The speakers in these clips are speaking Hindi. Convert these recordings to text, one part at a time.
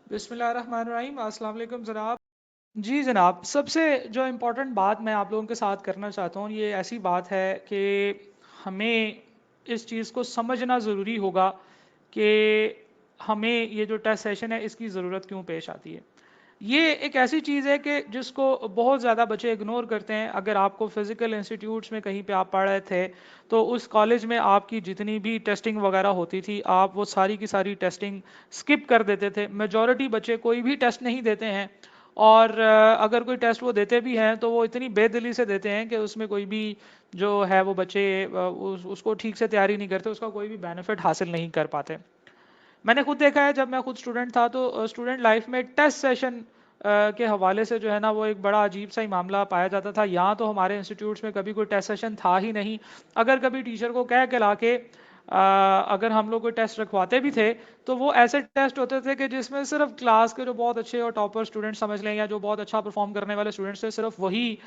बिस्मिल्लाहिर्रहमानिर्रहीम। अस्सलाम वालेकुम जनाब। जी जनाब, सबसे जो इम्पोर्टेंट बात मैं आप लोगों के साथ करना चाहता हूँ, ये ऐसी बात है कि हमें इस चीज़ को समझना ज़रूरी होगा कि हमें ये जो टेस्ट सेशन है इसकी ज़रूरत क्यों पेश आती है। ये एक ऐसी चीज़ है कि जिसको बहुत ज़्यादा बच्चे इग्नोर करते हैं। अगर आपको फिज़िकल इंस्टीट्यूट्स में कहीं पे आप पढ़ रहे थे, तो उस कॉलेज में आपकी जितनी भी टेस्टिंग वगैरह होती थी, आप वो सारी की सारी टेस्टिंग स्किप कर देते थे। मेजॉरिटी बच्चे कोई भी टेस्ट नहीं देते हैं, और अगर कोई टेस्ट वो देते भी हैं तो वो इतनी बेदिली से देते हैं कि उसमें कोई भी जो है वो बच्चे उसको ठीक से तैयारी नहीं करते, उसका कोई भी बेनिफिट हासिल नहीं कर पाते। मैंने खुद देखा है, जब मैं खुद स्टूडेंट था तो स्टूडेंट लाइफ में टेस्ट सेशन के हवाले से जो है ना, वो एक बड़ा अजीब सा ही मामला पाया जाता था। यहाँ तो हमारे इंस्टीट्यूट्स में कभी कोई टेस्ट सेशन था ही नहीं। अगर कभी टीचर को कह के ला के अगर हम लोग कोई टेस्ट रखवाते भी थे, तो वो ऐसे टेस्ट होते थे कि जिसमें सिर्फ क्लास के जो बहुत अच्छे और टॉपर स्टूडेंट समझ लें, या जो बहुत अच्छा परफॉर्म करने वाले स्टूडेंट्स थे, सिर्फ वही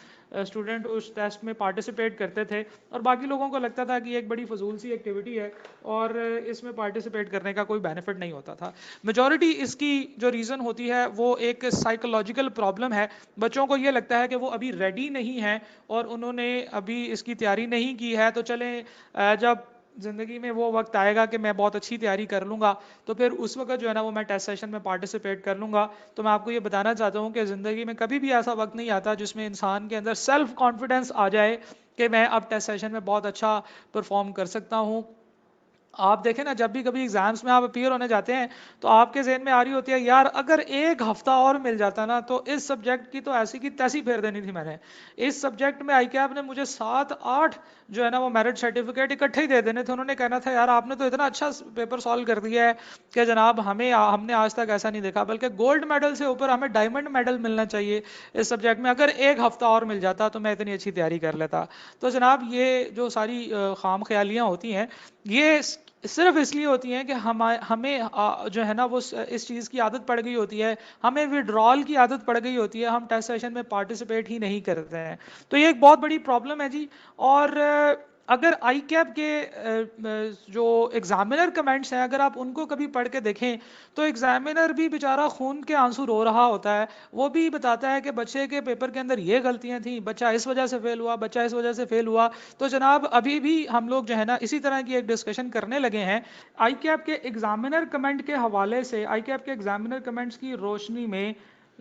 स्टूडेंट उस टेस्ट में पार्टिसिपेट करते थे। और बाकी लोगों को लगता था कि ये एक बड़ी फजूल सी एक्टिविटी है और इसमें पार्टिसिपेट करने का कोई बेनिफिट नहीं होता था। मेजॉरिटी इसकी जो रीज़न होती है वो एक साइकोलॉजिकल प्रॉब्लम है। बच्चों को ये लगता है कि वो अभी रेडी नहीं है और उन्होंने अभी इसकी तैयारी नहीं की है, तो चलें जब ज़िंदगी में वो वक्त आएगा कि मैं बहुत अच्छी तैयारी कर लूँगा, तो फिर उस वक्त जो है ना वो मैं टेस्ट सेशन में पार्टिसिपेट कर लूँगा। तो मैं आपको ये बताना चाहता हूँ कि ज़िंदगी में कभी भी ऐसा वक्त नहीं आता जिसमें इंसान के अंदर सेल्फ कॉन्फिडेंस आ जाए कि मैं अब टेस्ट सेशन में बहुत अच्छा परफॉर्म कर सकता हूँ। आप देखें ना, जब भी कभी एग्जाम्स में आप अपीयर होने जाते हैं, तो आपके जहन में आ रही होती है, यार अगर एक हफ्ता और मिल जाता ना, तो इस सब्जेक्ट की तो ऐसी की तैसी फेर देनी थी मैंने। इस सब्जेक्ट में आई कैप ने मुझे 7-8 जो है ना वो मेरिट सर्टिफिकेट इकट्ठे ही दे देने थे। उन्होंने कहना था, यार आपने तो इतना अच्छा पेपर सॉल्व कर दिया है कि जनाब हमने आज तक ऐसा नहीं देखा, बल्कि गोल्ड मेडल से ऊपर हमें डायमंड मेडल मिलना चाहिए इस सब्जेक्ट में। अगर एक हफ्ता और मिल जाता तो मैं इतनी अच्छी तैयारी कर लेता। तो जनाब, ये जो सारी खाम ख्यालियाँ होती हैं, ये सिर्फ इसलिए होती हैं कि हमें जो है ना वो इस चीज़ की आदत पड़ गई होती है, हमें विड्रॉल की आदत पड़ गई होती है, हम टेस्ट सेशन में पार्टिसिपेट ही नहीं करते हैं। तो ये एक बहुत बड़ी प्रॉब्लम है जी। और अगर आई कैप के जो एग्जामिनर कमेंट्स हैं, अगर आप उनको कभी पढ़ के देखें, तो एग्जामिनर भी बेचारा खून के आंसू रो रहा होता है। वो भी बताता है कि बच्चे के पेपर के अंदर ये गलतियां थी, बच्चा इस वजह से फेल हुआ, बच्चा इस वजह से फेल हुआ। तो जनाब, अभी भी हम लोग जो है ना इसी तरह की एक डिस्कशन करने लगे हैं। आई कैप के एग्जामिनर कमेंट के हवाले से, आई कैप के एग्जामिनर कमेंट्स की रोशनी में,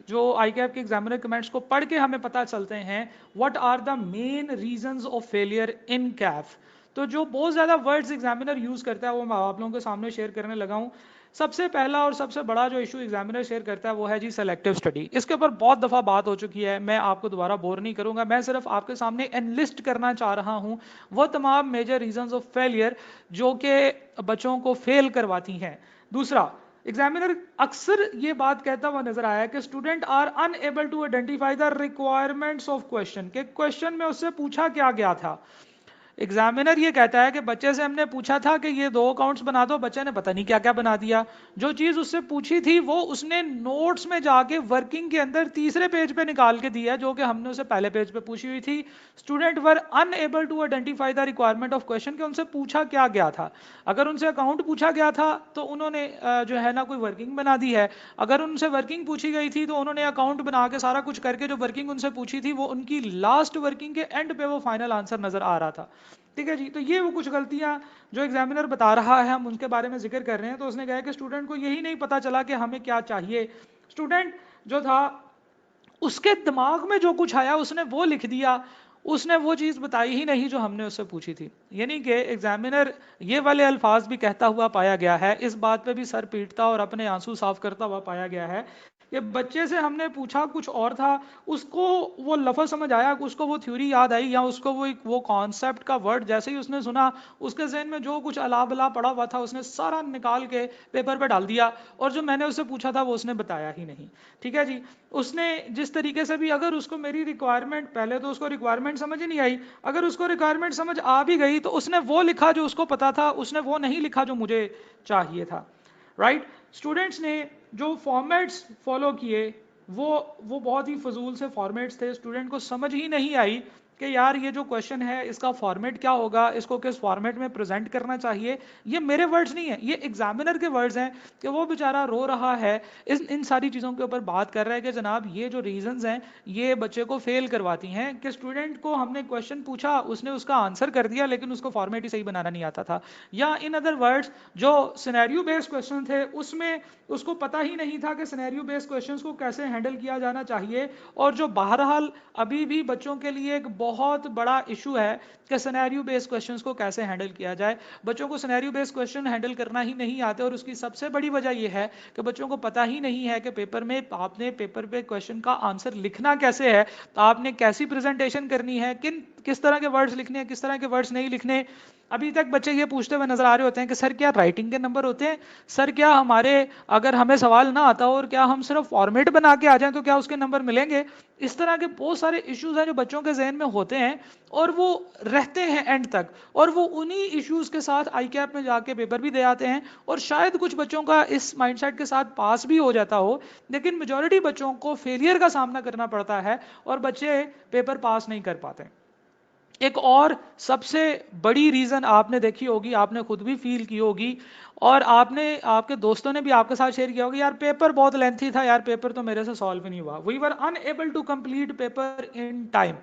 जो आई कैप के एग्जामिनर कमेंट्स को पढ़ के हमें पता चलते हैं what are the main reasons of failure in CAF. तो जो बहुत ज़्यादा वर्ड्स एग्जामिनर यूज़ करता है वो मैं आप लोगों के सामने शेयर करने लगा हूँ। सबसे पहला और सबसे बड़ा जो इशू एग्जामिनर शेयर करता है वो है जी सेलेक्टिव स्टडी। इसके ऊपर बहुत दफ़ा बात हो चुकी है, मैं आपको दोबारा बोर नहीं करूंगा। मैं सिर्फ आपके सामने एनलिस्ट करना चाह रहा हूँ वो तमाम मेजर रीजंस ऑफ फेलियर जो कि बच्चों को फेल करवाती हैं। दूसरा, एग्जामिनर अक्सर ये बात कहता हुआ नजर आया है कि student are unable to identify the requirements of question, के क्वेश्चन में उससे पूछा क्या गया था। एग्जामिनर ये कहता है कि बच्चे से हमने पूछा था कि ये दो अकाउंट्स बना दो, बच्चे ने पता नहीं क्या क्या बना दिया। जो चीज़ उससे पूछी थी वो उसने नोट्स में जाके वर्किंग के अंदर तीसरे पेज पे निकाल के दिया, जो कि हमने उसे पहले पेज पे पूछी हुई थी। Student were unable to identify the requirement of question, कि उनसे पूछा क्या गया था। अगर उनसे अकाउंट पूछा गया था तो उन्होंने जो है ना कोई वर्किंग बना दी है। अगर उनसे वर्किंग पूछी गई थी तो उन्होंने अकाउंट बना के सारा कुछ करके जो वर्किंग उनसे पूछी थी वो उनकी लास्ट वर्किंग के एंड पे वो फाइनल आंसर नजर आ रहा था। ठीक है जी। तो ये वो कुछ गलतियां जो एग्जामिनर बता रहा है, हम उनके बारे में जिक्र कर रहे हैं। तो उसने कहा कि स्टूडेंट को यही नहीं पता चला कि हमें क्या चाहिए। स्टूडेंट जो था, उसके दिमाग में जो कुछ आया उसने वो लिख दिया, उसने वो चीज़ बताई ही नहीं जो हमने उससे पूछी थी। यानी कि एग्जामिनर ये वाले अल्फाज भी कहता हुआ पाया गया है, इस बात पे भी सर पीटता और अपने आंसू साफ करता हुआ पाया गया है कि बच्चे से हमने पूछा कुछ और था, उसको वो लफ्ज़ समझ आया, उसको वो थ्योरी याद आई, या उसको वो कॉन्सेप्ट का वर्ड जैसे ही उसने सुना, उसके जहन में जो कुछ अला बला पड़ा हुआ था उसने सारा निकाल के पेपर पे डाल दिया, और जो मैंने उससे पूछा था वो उसने बताया ही नहीं। ठीक है जी। उसने जिस तरीके से भी, अगर उसको मेरी रिक्वायरमेंट, पहले तो उसको रिक्वायरमेंट समझ ही नहीं आई, अगर उसको रिक्वायरमेंट समझ आ भी गई तो उसने वो लिखा जो उसको पता था, उसने वो नहीं लिखा जो मुझे चाहिए था। राइट। स्टूडेंट्स ने जो फॉर्मेट्स फॉलो किए वो बहुत ही फजूल से फॉर्मेट्स थे। स्टूडेंट को समझ ही नहीं आई कि यार ये जो क्वेश्चन है इसका फॉर्मेट क्या होगा, इसको किस फॉर्मेट में प्रेजेंट करना चाहिए। ये मेरे वर्ड्स नहीं है, ये एग्जामिनर के वर्ड्स हैं कि वो बेचारा रो रहा है, इन सारी चीज़ों के ऊपर बात कर रहा है कि जनाब ये जो रीजंस हैं ये बच्चे को फेल करवाती हैं, कि स्टूडेंट को हमने क्वेश्चन पूछा, उसने उसका आंसर कर दिया लेकिन उसको फॉर्मेट ही सही बनाना नहीं आता था। या इन अदर वर्ड्स, जो सिनेरियो बेस्ड क्वेश्चन थे उसमें उसको पता ही नहीं था कि सिनेरियो बेस्ड क्वेश्चंस को कैसे हैंडल किया जाना चाहिए। और जो बहरहाल अभी भी बच्चों के लिए एक बहुत बड़ा इशू है कि सिनेरियो बेस्ड क्वेश्चंस को कैसे हैंडल किया जाए। बच्चों को सिनेरियो बेस्ड क्वेश्चन हैंडल करना ही नहीं आते, और उसकी सबसे बड़ी वजह यह है कि बच्चों को पता ही नहीं है कि पेपर में आपने पेपर पे क्वेश्चन का आंसर लिखना कैसे है, आपने कैसी प्रेजेंटेशन करनी है, किस तरह के वर्ड्स लिखने हैं, किस तरह के वर्ड्स नहीं लिखने। अभी तक बच्चे ये पूछते हुए नजर आ रहे होते हैं कि सर क्या राइटिंग के नंबर होते हैं, सर क्या हमारे अगर हमें सवाल ना आता हो और क्या हम सिर्फ फॉर्मेट बना के आ जाएं तो क्या उसके नंबर मिलेंगे। इस तरह के बहुत सारे इश्यूज हैं जो बच्चों के जहन में होते हैं और वो रहते हैं एंड तक, और वो उन्हीं इश्यूज के साथ आई कैप में जाके पेपर भी दे आते हैं। और शायद कुछ बच्चों का इस माइंडसेट के साथ पास भी हो जाता हो, लेकिन मेजॉरिटी बच्चों को फेलियर का सामना करना पड़ता है और बच्चे पेपर पास नहीं कर पाते। एक और सबसे बड़ी रीजन आपने देखी होगी, आपने खुद भी फील की होगी, और आपने आपके दोस्तों ने भी आपके साथ शेयर किया होगा, यार पेपर बहुत लेंथी था, यार पेपर तो मेरे से सॉल्व नहीं हुआ, we were unable to complete paper in time.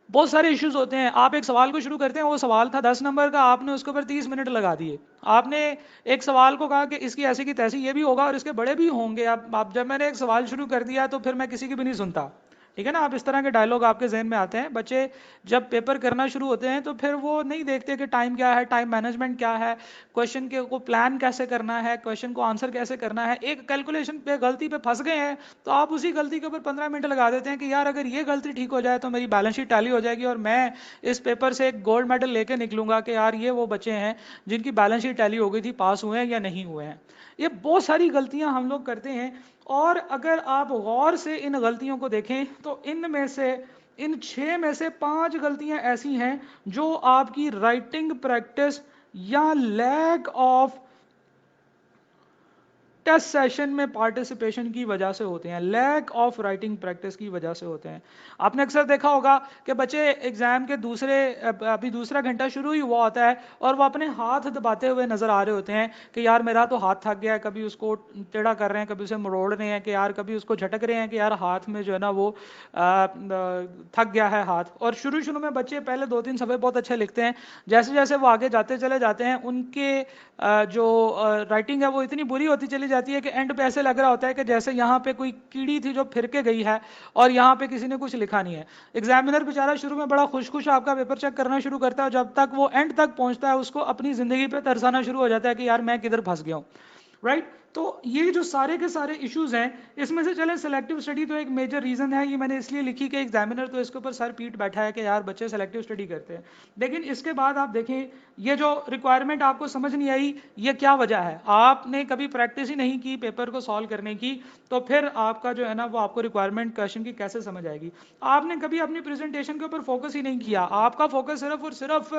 बहुत सारे इश्यूज होते हैं, आप एक सवाल को शुरू करते हैं, वो सवाल था 10 नंबर का, आपने उसके ऊपर 30 मिनट लगा दिए। आपने एक सवाल को कहा कि इसकी ऐसी की तैसी ये भी होगा और इसके बड़े भी होंगे, आप जब मैंने एक सवाल शुरू कर दिया तो फिर मैं किसी की भी नहीं सुनता। ठीक है ना, आप इस तरह के डायलॉग आपके जहन में आते हैं। बच्चे जब पेपर करना शुरू होते हैं तो फिर वो नहीं देखते कि टाइम क्या है, टाइम मैनेजमेंट क्या है, क्वेश्चन के को प्लान कैसे करना है, क्वेश्चन को आंसर कैसे करना है। एक कैलकुलेशन पे गलती पे फंस गए हैं तो आप उसी गलती के ऊपर 15 मिनट लगा देते हैं कि यार अगर ये गलती ठीक हो जाए तो मेरी बैलेंस शीट टैली हो जाएगी और मैं इस पेपर से एक गोल्ड मेडल लेके निकलूंगा कि यार ये वो बच्चे हैं जिनकी बैलेंस शीट टैली हो गई थी, पास हुए हैं या नहीं हुए हैं। ये बहुत सारी गलतियां हम लोग करते हैं, और अगर आप गौर से इन गलतियों को देखें तो इनमें से इन 6 में से 5 गलतियां ऐसी हैं जो आपकी राइटिंग प्रैक्टिस या लैक ऑफ टेस्ट सेशन में पार्टिसिपेशन की वजह से होते हैं, लैक ऑफ राइटिंग प्रैक्टिस की वजह से होते हैं। आपने अक्सर देखा होगा कि बच्चे एग्जाम के अभी दूसरा घंटा शुरू ही हुआ होता है और वो अपने हाथ दबाते हुए नजर आ रहे होते हैं कि यार मेरा तो हाथ थक गया है, कभी उसको टेढ़ा कर रहे हैं, कभी उसे मरोड़ रहे हैं, कि यार कभी उसको झटक रहे हैं कि यार हाथ में जो है ना वो थक गया है हाथ। और शुरू शुरू में बच्चे पहले 2-3 सफ़े बहुत अच्छे लिखते हैं, जैसे जैसे वो आगे जाते चले जाते हैं उनके जो राइटिंग है वो इतनी बुरी होती चली जाती है कि एंड पे ऐसे लग रहा होता है कि जैसे यहाँ पे कोई कीड़ी थी जो फिर के गई है और यहाँ पे किसी ने कुछ लिखा नहीं है। एग्जामिनर बेचारा शुरू में बड़ा खुश खुश आपका पेपर चेक करना शुरू करता है, और जब तक वो एंड तक पहुंचता है उसको अपनी जिंदगी पे तरसाना शुरू हो जाता है कि यार मैं किधर फंस गया हूँ। राइट, तो ये जो सारे के सारे इश्यूज हैं, इसमें से चले सिलेक्टिव स्टडी तो एक मेजर रीजन है, ये मैंने इसलिए लिखी कि एग्जामिनर तो इसके ऊपर सर पीट बैठा है कि यार बच्चे सिलेक्टिव स्टडी करते हैं। लेकिन इसके बाद आप देखें, ये जो रिक्वायरमेंट आपको समझ नहीं आई, ये क्या वजह है, आपने कभी प्रैक्टिस ही नहीं की पेपर को सॉल्व करने की, तो फिर आपका जो है ना वो आपको रिक्वायरमेंट क्वेश्चन की कैसे समझ आएगी। आपने कभी अपनी प्रेजेंटेशन के ऊपर फोकस ही नहीं किया, आपका फोकस सिर्फ और सिर्फ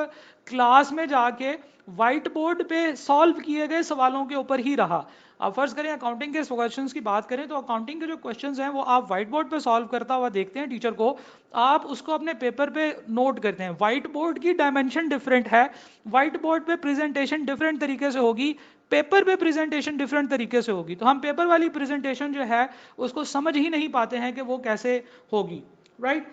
क्लास में जाके व्हाइट बोर्ड पे सॉल्व किए गए सवालों के ऊपर ही रहा। आप फर्ज करें अकाउंटिंग के क्वेश्चंस की बात करें तो अकाउंटिंग के जो क्वेश्चंस हैं वो आप व्हाइट बोर्ड पे सॉल्व करता हुआ देखते हैं टीचर को, आप उसको अपने पेपर पे नोट करते हैं। व्हाइट बोर्ड की डायमेंशन डिफरेंट है, व्हाइट बोर्ड पे प्रेजेंटेशन डिफरेंट तरीके से होगी, पेपर पे प्रेजेंटेशन डिफरेंट तरीके से होगी। तो हम पेपर वाली प्रेजेंटेशन जो है उसको समझ ही नहीं पाते हैं कि वो कैसे होगी। राइट,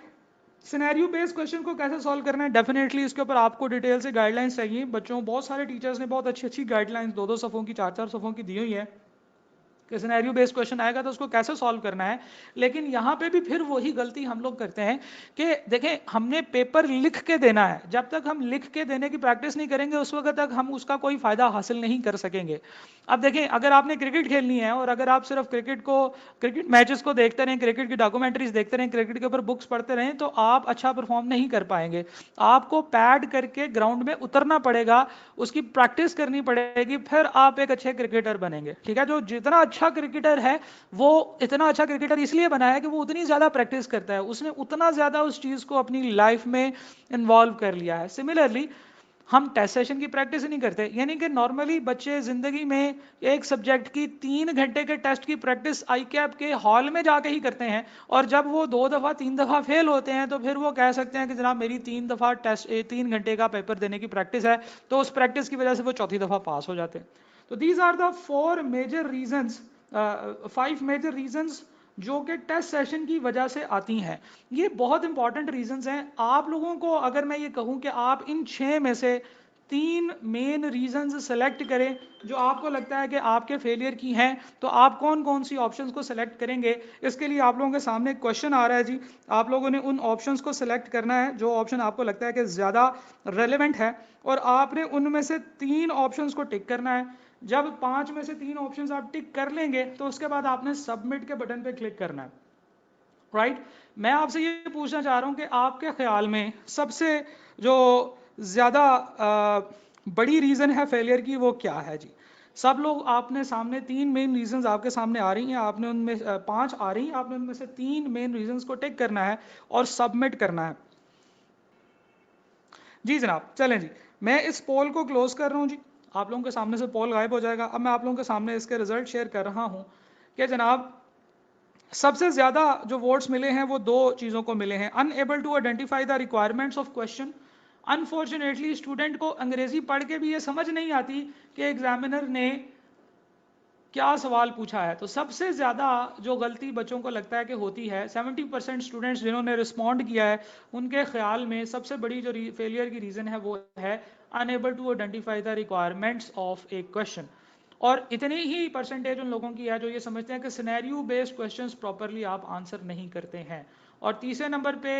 सिनेरियो बेस्ड क्वेश्चन को कैसे सॉल्व करना है, डेफिनेटली इसके ऊपर आपको डिटेल से गाइडलाइंस चाहिए। बच्चों बहुत सारे टीचर्स ने बहुत अच्छी अच्छी गाइडलाइंस 2-2 सफ़ों की, 4-4 सफ़ों की दी हुई है कि सिनेरियो बेस्ड क्वेश्चन आएगा तो उसको कैसे सॉल्व करना है। लेकिन यहाँ पे भी फिर वही गलती हम लोग करते हैं कि देखें हमने पेपर लिख के देना है, जब तक हम लिख के देने की प्रैक्टिस नहीं करेंगे उस वक्त तक हम उसका कोई फायदा हासिल नहीं कर सकेंगे। अब देखें, अगर आपने क्रिकेट खेलनी है और अगर आप सिर्फ क्रिकेट मैचेस को देखते रहें, क्रिकेट की डॉक्यूमेंट्रीज देखते रहें, क्रिकेट के ऊपर बुक्स पढ़ते रहें, तो आप अच्छा परफॉर्म नहीं कर पाएंगे। आपको पैड करके ग्राउंड में उतरना पड़ेगा, उसकी प्रैक्टिस करनी पड़ेगी, फिर आप एक अच्छे क्रिकेटर बनेंगे। ठीक है, जो जितना अच्छा क्रिकेटर है वो इतना अच्छा क्रिकेटर इसलिए बना है कि वो उतनी ज्यादा प्रैक्टिस करता है, उसने उतना ज्यादा उस चीज को अपनी लाइफ में इन्वॉल्व कर लिया है। सिमिलरली हम टेस्ट सेशन की प्रैक्टिस ही नहीं करते। यानी कि नॉर्मली बच्चे जिंदगी में एक सब्जेक्ट की 3 घंटे के टेस्ट की प्रैक्टिस आई कैप के हॉल में जाके ही करते हैं, और जब वो 2 दफ़ा 3 दफ़ा फेल होते हैं तो फिर वो कह सकते हैं कि जनाब मेरी 3 दफ़ा टेस्ट 3 घंटे का पेपर देने की प्रैक्टिस है, तो उस प्रैक्टिस की वजह से वो चौथी दफ़ा पास हो जाते हैं। तो these are the 4 major reasons, 5 major reasons जो कि टेस्ट सेशन की वजह से आती हैं। ये बहुत इंपॉर्टेंट रीजंस हैं। आप लोगों को अगर मैं ये कहूँ कि आप इन 6 में से 3 मेन रीजंस सेलेक्ट करें जो आपको लगता है कि आपके फेलियर की हैं, तो आप कौन कौन सी ऑप्शंस को सेलेक्ट करेंगे? इसके लिए आप लोगों के सामने एक क्वेश्चन आ रहा है जी। आप लोगों ने उन ऑप्शंस को सेलेक्ट करना है जो ऑप्शन आपको लगता है कि ज़्यादा रेलेवेंट है, और आपने उनमें से 3 ऑप्शंस को टिक करना है। जब 5 में से 3 ऑप्शंस आप टिक कर लेंगे तो उसके बाद आपने सबमिट के बटन पे क्लिक करना है। राइट, मैं आपसे ये पूछना चाह रहा हूं कि आपके ख्याल में सबसे जो ज़्यादा बड़ी रीज़न है फेलियर की वो क्या है जी? सब लोग आपने सामने 3 मेन रीजंस आपके सामने आ रही हैं, आपने उनमें 5 आ रही हैं, आपने उनमें से 3 मेन रीजंस को टिक करना है और सबमिट करना है। जी जनाब, चलें जी, मैं इस पोल को क्लोज कर रहा हूँ जी। आप लोगों के सामने से पोल गायब हो जाएगा। अब मैं आप लोगों के सामने इसके रिजल्ट शेयर कर रहा हूँ कि जनाब सबसे ज्यादा जो वोट्स मिले हैं वो 2 चीजों को मिले हैं। Unable to identify the requirements of question, unfortunately student को अंग्रेजी पढ़ के भी ये समझ नहीं आती कि एग्जामिनर ने क्या सवाल पूछा है। तो सबसे ज़्यादा जो गलती बच्चों को लगता है कि होती है, 70% स्टूडेंट्स जिन्होंने रिस्पॉन्ड किया है उनके ख्याल में सबसे बड़ी जो फेलियर की रीज़न है वो है unable to identify the requirements of a question. और इतनी ही परसेंटेज उन लोगों की है जो ये समझते हैं कि सिनेरियो बेस्ड क्वेश्चंस प्रॉपरली आप आंसर नहीं करते हैं। और तीसरे नंबर पे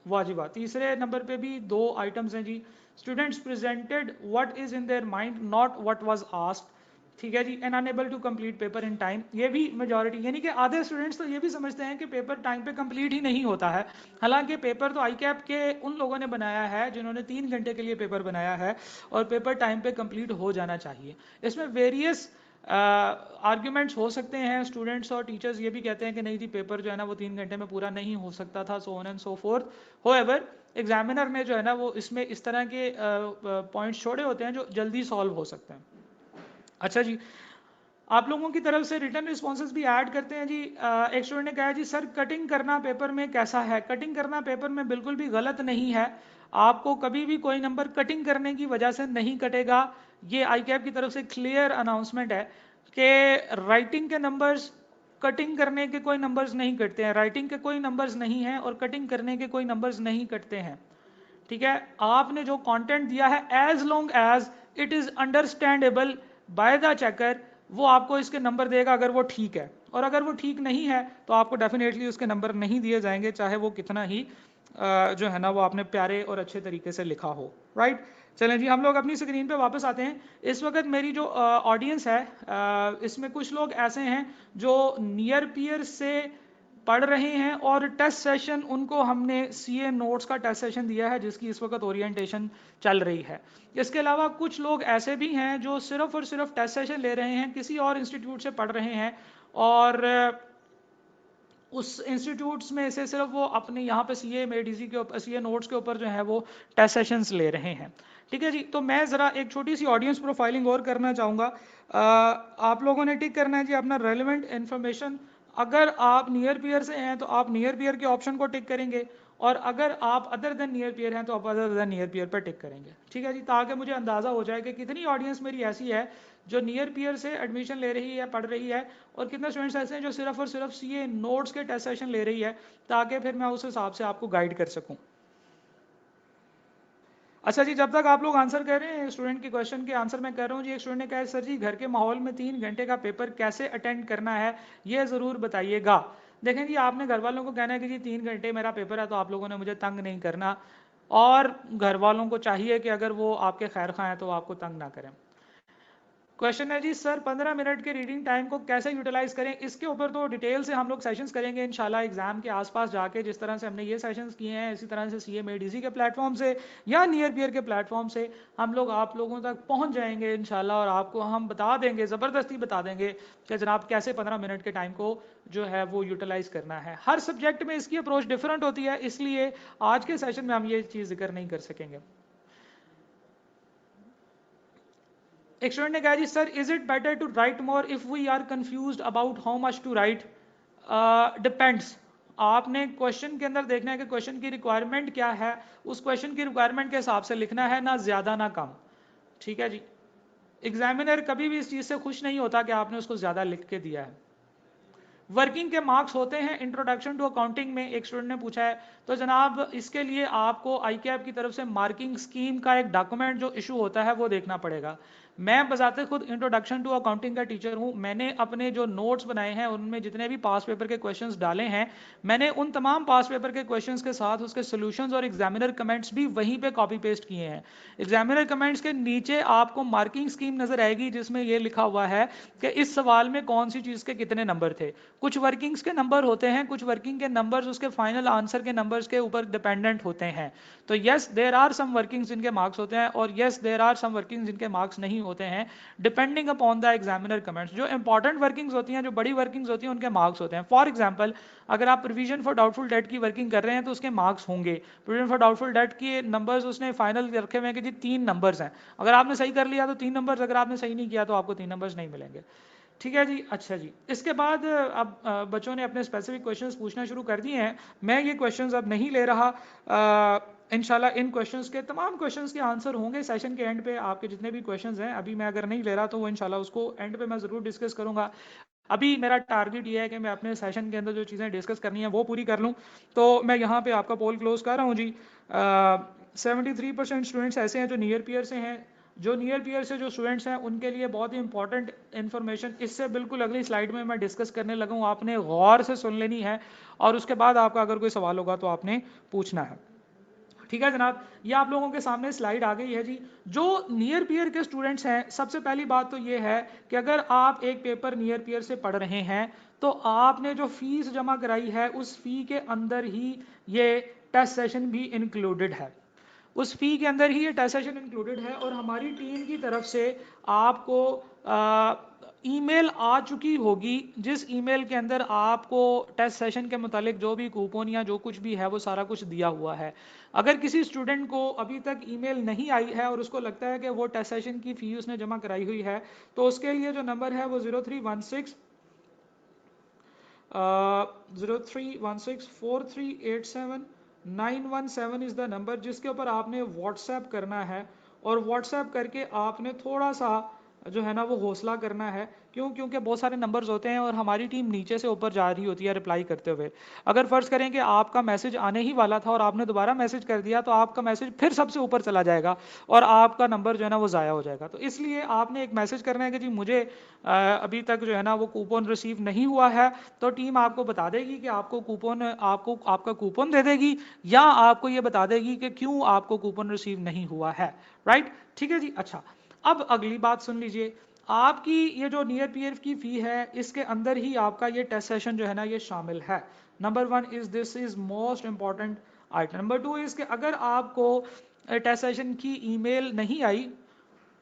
वाजिबा, तीसरे नंबर पे भी 2 आइटम्स हैं जी। Students presented what is in their mind not what was asked. ठीक है जी, and unable to complete paper in time, ये भी मेजॉरिटी, यानी कि आधे स्टूडेंट्स तो ये भी समझते हैं कि पेपर टाइम पे कंप्लीट ही नहीं होता है। हालांकि पेपर तो आई कैप के उन लोगों ने बनाया है जिन्होंने 3 घंटे के लिए पेपर बनाया है, और पेपर टाइम पे कंप्लीट हो जाना चाहिए। इसमें वेरियस आर्ग्यूमेंट्स हो सकते हैं। स्टूडेंट्स और टीचर्स ये भी कहते हैं कि नहीं जी पेपर जो है ना वो 3 घंटे में पूरा नहीं हो सकता था, so on and so forth. However examiner ने जो है ना वो इसमें इस तरह के पॉइंट्स छोड़े होते हैं जो जल्दी सॉल्व हो सकते हैं। अच्छा जी, आप लोगों की तरफ से रिटर्न रिस्पॉन्सेज भी ऐड करते हैं जी। एक स्टूडेंट ने कहा जी सर कटिंग करना पेपर में कैसा है? कटिंग करना पेपर में बिल्कुल भी गलत नहीं है। आपको कभी भी कोई नंबर कटिंग करने की वजह से नहीं कटेगा। ये आई कैप की तरफ से क्लियर अनाउंसमेंट है कि राइटिंग के नंबर्स, कटिंग करने के कोई नंबर्स नहीं कटते हैं। राइटिंग के कोई नंबर्स नहीं हैं और कटिंग करने के कोई नंबर्स नहीं कटते हैं। ठीक है, आपने जो कंटेंट दिया है as long as it is understandable by the checker, वो आपको इसके नंबर देगा अगर वो ठीक है, और अगर वो ठीक नहीं है तो आपको डेफिनेटली उसके नंबर नहीं दिए जाएंगे, चाहे वो कितना ही जो है ना वो आपने प्यारे और अच्छे तरीके से लिखा हो। राइट, चलें जी हम लोग अपनी स्क्रीन पे वापस आते हैं। इस वक्त मेरी जो ऑडियंस है इसमें कुछ लोग ऐसे हैं जो नियर पियर से पढ़ रहे हैं, और टेस्ट सेशन उनको हमने सीए नोट्स का टेस्ट सेशन दिया है जिसकी इस वक्त ओरिएंटेशन चल रही है। इसके अलावा कुछ लोग ऐसे भी हैं जो सिर्फ और सिर्फ टेस्ट सेशन ले रहे हैं, किसी और इंस्टीट्यूट से पढ़ रहे हैं, और उस इंस्टीट्यूट्स में से सिर्फ वो अपने यहाँ पे सीए मेडीसी के ऊपर सीए नोट्स के ऊपर जो है वो टेस्ट सेशंस ले रहे हैं। ठीक है जी, तो मैं ज़रा एक छोटी सी ऑडियंस प्रोफाइलिंग और करना चाहूँगा। आप लोगों ने टिक करना है जी अपना रेलिवेंट इन्फॉर्मेशन। अगर आप नियर पियर से हैं तो आप नियर पियर के ऑप्शन को टिक करेंगे, और अगर आप अदर देन नियर पियर हैं तो आप अदर देन नियर पियर पर टिक करेंगे। ठीक है जी, ताकि मुझे अंदाज़ा हो जाए कि कितनी ऑडियंस मेरी ऐसी है जो नियर पियर से एडमिशन ले रही है, पढ़ रही है, और कितने स्टूडेंट्स ऐसे हैं जो सिर्फ और सिर्फ सीए नोट्स के टेस्ट सेशन ले रही है, ताकि फिर मैं उस हिसाब से आपको गाइड कर सकूं। अच्छा जी, जब तक आप लोग आंसर कर रहे हैं स्टूडेंट के क्वेश्चन के आंसर मैं कर रहा हूँ जी। एक स्टूडेंट ने कहा सर जी घर के माहौल में 3 घंटे का पेपर कैसे अटेंड करना है ये ज़रूर बताइएगा। देखें जी, आपने घर वालों को कहना है कि जी 3 घंटे मेरा पेपर है, तो आप लोगों ने मुझे तंग नहीं करना, और घर वालों को चाहिए कि अगर वो आपके खैर खा हैं तो आपको तंग ना करें। क्वेश्चन है जी सर 15 मिनट के रीडिंग टाइम को कैसे यूटिलाइज करें? इसके ऊपर तो डिटेल से हम लोग सेशंस करेंगे इंशाल्लाह एग्जाम के आसपास जाके। जिस तरह से हमने ये सेशंस किए हैं इसी तरह से CMADC के प्लेटफॉर्म से या नियर पियर के प्लेटफॉर्म से हम लोग आप लोगों तक पहुंच जाएंगे इंशाल्लाह, और आपको हम बता देंगे, ज़बरदस्ती बता देंगे कि जनाब कैसे 15 मिनट के टाइम को जो है वो यूटिलाइज करना है। हर सब्जेक्ट में इसकी अप्रोच डिफरेंट होती है, इसलिए आज के सेशन में हम ये चीज़ जिक्र नहीं कर सकेंगे। एक स्टूडेंट ने कहा जी sir is it better to write more if we are confused about how much to write? Depends. आपने क्वेश्चन के अंदर देखना है कि क्वेश्चन की रिक्वायरमेंट क्या है, उस क्वेश्चन की रिक्वायरमेंट के हिसाब से लिखना है, ना ज्यादा ना कम। ठीक है जी। एग्जामिनर कभी भी इस चीज से खुश नहीं होता कि आपने उसको ज्यादा लिख के दिया है। वर्किंग के मार्क्स होते हैं इंट्रोडक्शन टू अकाउंटिंग में, एक स्टूडेंट ने पूछा है। तो जनाब इसके लिए आपको आईकैप की तरफ से मार्किंग स्कीम का एक डॉक्यूमेंट जो इशू होता है वो देखना पड़ेगा। मैं बजाते खुद इंट्रोडक्शन टू अकाउंटिंग का टीचर हूं। मैंने अपने जो नोट्स बनाए हैं उनमें जितने भी पास पेपर के क्वेश्चंस डाले हैं, मैंने उन तमाम पास पेपर के क्वेश्चंस के साथ उसके सॉल्यूशंस और एग्जामिनर कमेंट्स भी वहीं पे कॉपी पेस्ट किए हैं। एग्जामिनर कमेंट्स के नीचे आपको मार्किंग स्कीम नजर आएगी जिसमें यह लिखा हुआ है कि इस सवाल में कौन सी चीज के कितने नंबर थे। कुछ वर्किंग्स के नंबर होते हैं, कुछ वर्किंग के नंबर्स उसके फाइनल आंसर के नंबर्स के ऊपर डिपेंडेंट होते हैं। तो yes there are some workings जिनके मार्क्स होते हैं, और yes there are some workings जिनके मार्क्स नहीं होते हैं, depending upon the examiner comments. जो इंपॉर्टेंट वर्किंग्स होती हैं, जो बड़ी वर्किंग्स होती हैं, उनके मार्क्स होते हैं। फॉर एग्जाम्पल अगर आप प्रोविजन फॉर डाउटफुल डेट की वर्किंग कर रहे हैं तो उसके मार्क्स होंगे। प्रोविजन फॉर डाउटफुल डेट के नंबर्स उसने फाइनल रखे हुए हैं कि जी 3 नंबर्स हैं, अगर आपने सही कर लिया तो 3 नंबर्स, अगर आपने सही नहीं किया तो आपको 3 नंबर्स नहीं मिलेंगे। ठीक है जी। अच्छा जी, इसके बाद अब बच्चों ने अपने स्पेसिफिक क्वेश्चंस पूछना शुरू कर दिए हैं। मैं ये क्वेश्चंस अब नहीं ले रहा। इंशाल्लाह इन क्वेश्चंस के तमाम क्वेश्चंस के आंसर होंगे सेशन के एंड पे। आपके जितने भी क्वेश्चंस हैं अभी मैं अगर नहीं ले रहा तो वो इंशाल्लाह उसको एंड पे मैं ज़रूर डिस्कस करूंगा। अभी मेरा टारगेट ये है कि मैं अपने सेशन के अंदर जो चीज़ें डिस्कस करनी है वो पूरी कर लूँ। तो मैं यहाँ पे आपका पोल क्लोज कर रहा हूँ जी। 73% स्टूडेंट्स ऐसे हैं जो नियर पीयर से हैं। जो नियर पीयर से जो स्टूडेंट्स हैं उनके लिए बहुत ही इंपॉर्टेंट इन्फॉर्मेशन इससे बिल्कुल अगली स्लाइड में मैं डिस्कस करने लगा हूँ। आपने गौर से सुन लेनी है और उसके बाद आपका अगर कोई सवाल होगा तो आपने पूछना है। ठीक है जनाब, ये आप लोगों के सामने स्लाइड आ गई है जी। जो नियर पीयर के स्टूडेंट्स हैं, सबसे पहली बात तो ये है कि अगर आप एक पेपर नियर पीयर से पढ़ रहे हैं तो आपने जो फीस जमा कराई है उस फी के अंदर ही ये टेस्ट सेशन भी इंक्लूडेड है। उस फी के अंदर ही ये टेस्ट सेशन इंक्लूडेड है। और हमारी टीम की तरफ से आपको ईमेल आ चुकी होगी, जिस ईमेल के अंदर आपको टेस्ट सेशन के मुतालिक जो भी कूपन या जो कुछ भी है वो सारा कुछ दिया हुआ है। अगर किसी स्टूडेंट को अभी तक ईमेल नहीं आई है और उसको लगता है कि वो टेस्ट सेशन की फी उसने जमा कराई हुई है, तो उसके लिए जो नंबर है वो 0316 इज़ द नंबर जिसके ऊपर आपने व्हाट्सएप करना है। और व्हाट्सएप करके आपने थोड़ा सा जो है ना वो हौसला करना है। क्यों? क्योंकि बहुत सारे नंबर्स होते हैं और हमारी टीम नीचे से ऊपर जा रही होती है रिप्लाई करते हुए। अगर फ़र्ज़ करें कि आपका मैसेज आने ही वाला था और आपने दोबारा मैसेज कर दिया तो आपका मैसेज फिर सबसे ऊपर चला जाएगा और आपका नंबर जो है ना वो ज़ाया हो जाएगा। तो इसलिए आपने एक मैसेज करना है कि जी मुझे अभी तक जो है ना वो कूपन रिसीव नहीं हुआ है। तो टीम आपको बता देगी कि आपको कूपन आपको आपका कूपन दे देगी, या आपको ये बता देगी कि क्यों आपको कूपन रिसीव नहीं हुआ है। राइट? ठीक है जी। अच्छा, अब अगली बात सुन लीजिए। आपकी ये जो नियर पीयर की फी है इसके अंदर ही आपका ये टेस्ट सेशन जो है ना ये शामिल है। Number 1 is this is most important item. Number 2 is कि अगर आपको टेस्ट सेशन की ईमेल नहीं आई,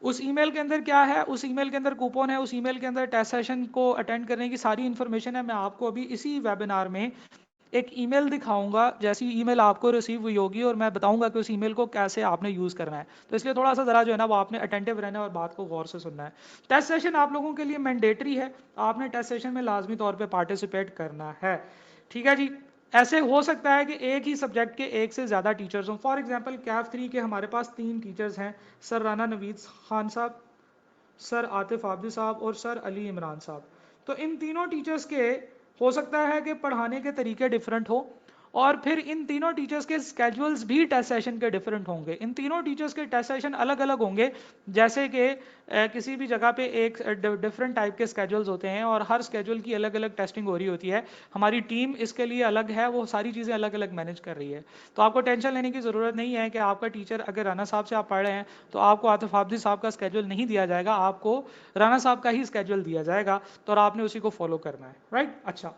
उस ईमेल के अंदर क्या है, उस ईमेल के अंदर कूपन है, उस ईमेल के अंदर टेस्ट सेशन को अटेंड करने की सारी इन्फॉर्मेशन है। मैं आपको अभी इसी वेबिनार में एक ईमेल दिखाऊंगा, जैसी ईमेल आपको रिसीव हुई होगी, और मैं बताऊंगा कि उस ईमेल को कैसे आपने यूज़ करना है। तो इसलिए थोड़ा सा ज़रा जो है ना वो आपने अटेंटिव रहना है और बात को गौर से सुनना है। टेस्ट सेशन आप लोगों के लिए मैंडेटरी है, आपने टेस्ट सेशन में लाजमी तौर पर पार्टिसिपेट करना है। ठीक है जी। ऐसे हो सकता है कि एक ही सब्जेक्ट के एक से ज़्यादा टीचर्स हों। फॉर एग्जांपल कैफ 3 के हमारे पास 3 टीचर्स हैं, सर राना नवीद खान साहब, सर आतिफ आबिद साहब और सर अली इमरान साहब। तो इन तीनों टीचर्स के हो सकता है कि पढ़ाने के तरीके डिफरेंट हो, और फिर इन तीनों टीचर्स के स्केड्यूल्स भी टेस्ट सेशन के डिफरेंट होंगे। इन तीनों टीचर्स के टेस्ट सेशन अलग अलग होंगे, जैसे कि किसी भी जगह पे एक डिफरेंट टाइप के स्केड्यूल्स होते हैं और हर स्केड्यूल की अलग अलग टेस्टिंग हो रही होती है। हमारी टीम इसके लिए अलग है, वो सारी चीज़ें अलग अलग मैनेज कर रही है। तो आपको टेंशन लेने की ज़रूरत नहीं है कि आपका टीचर अगर राना साहब से आप पढ़ रहे हैं तो आपको आतिफ आबिद साहब का स्केड्यूल नहीं दिया जाएगा, आपको राना साहब का ही स्केड्यूल दिया जाएगा, तो और आपने उसी को फॉलो करना है। राइट? अच्छा,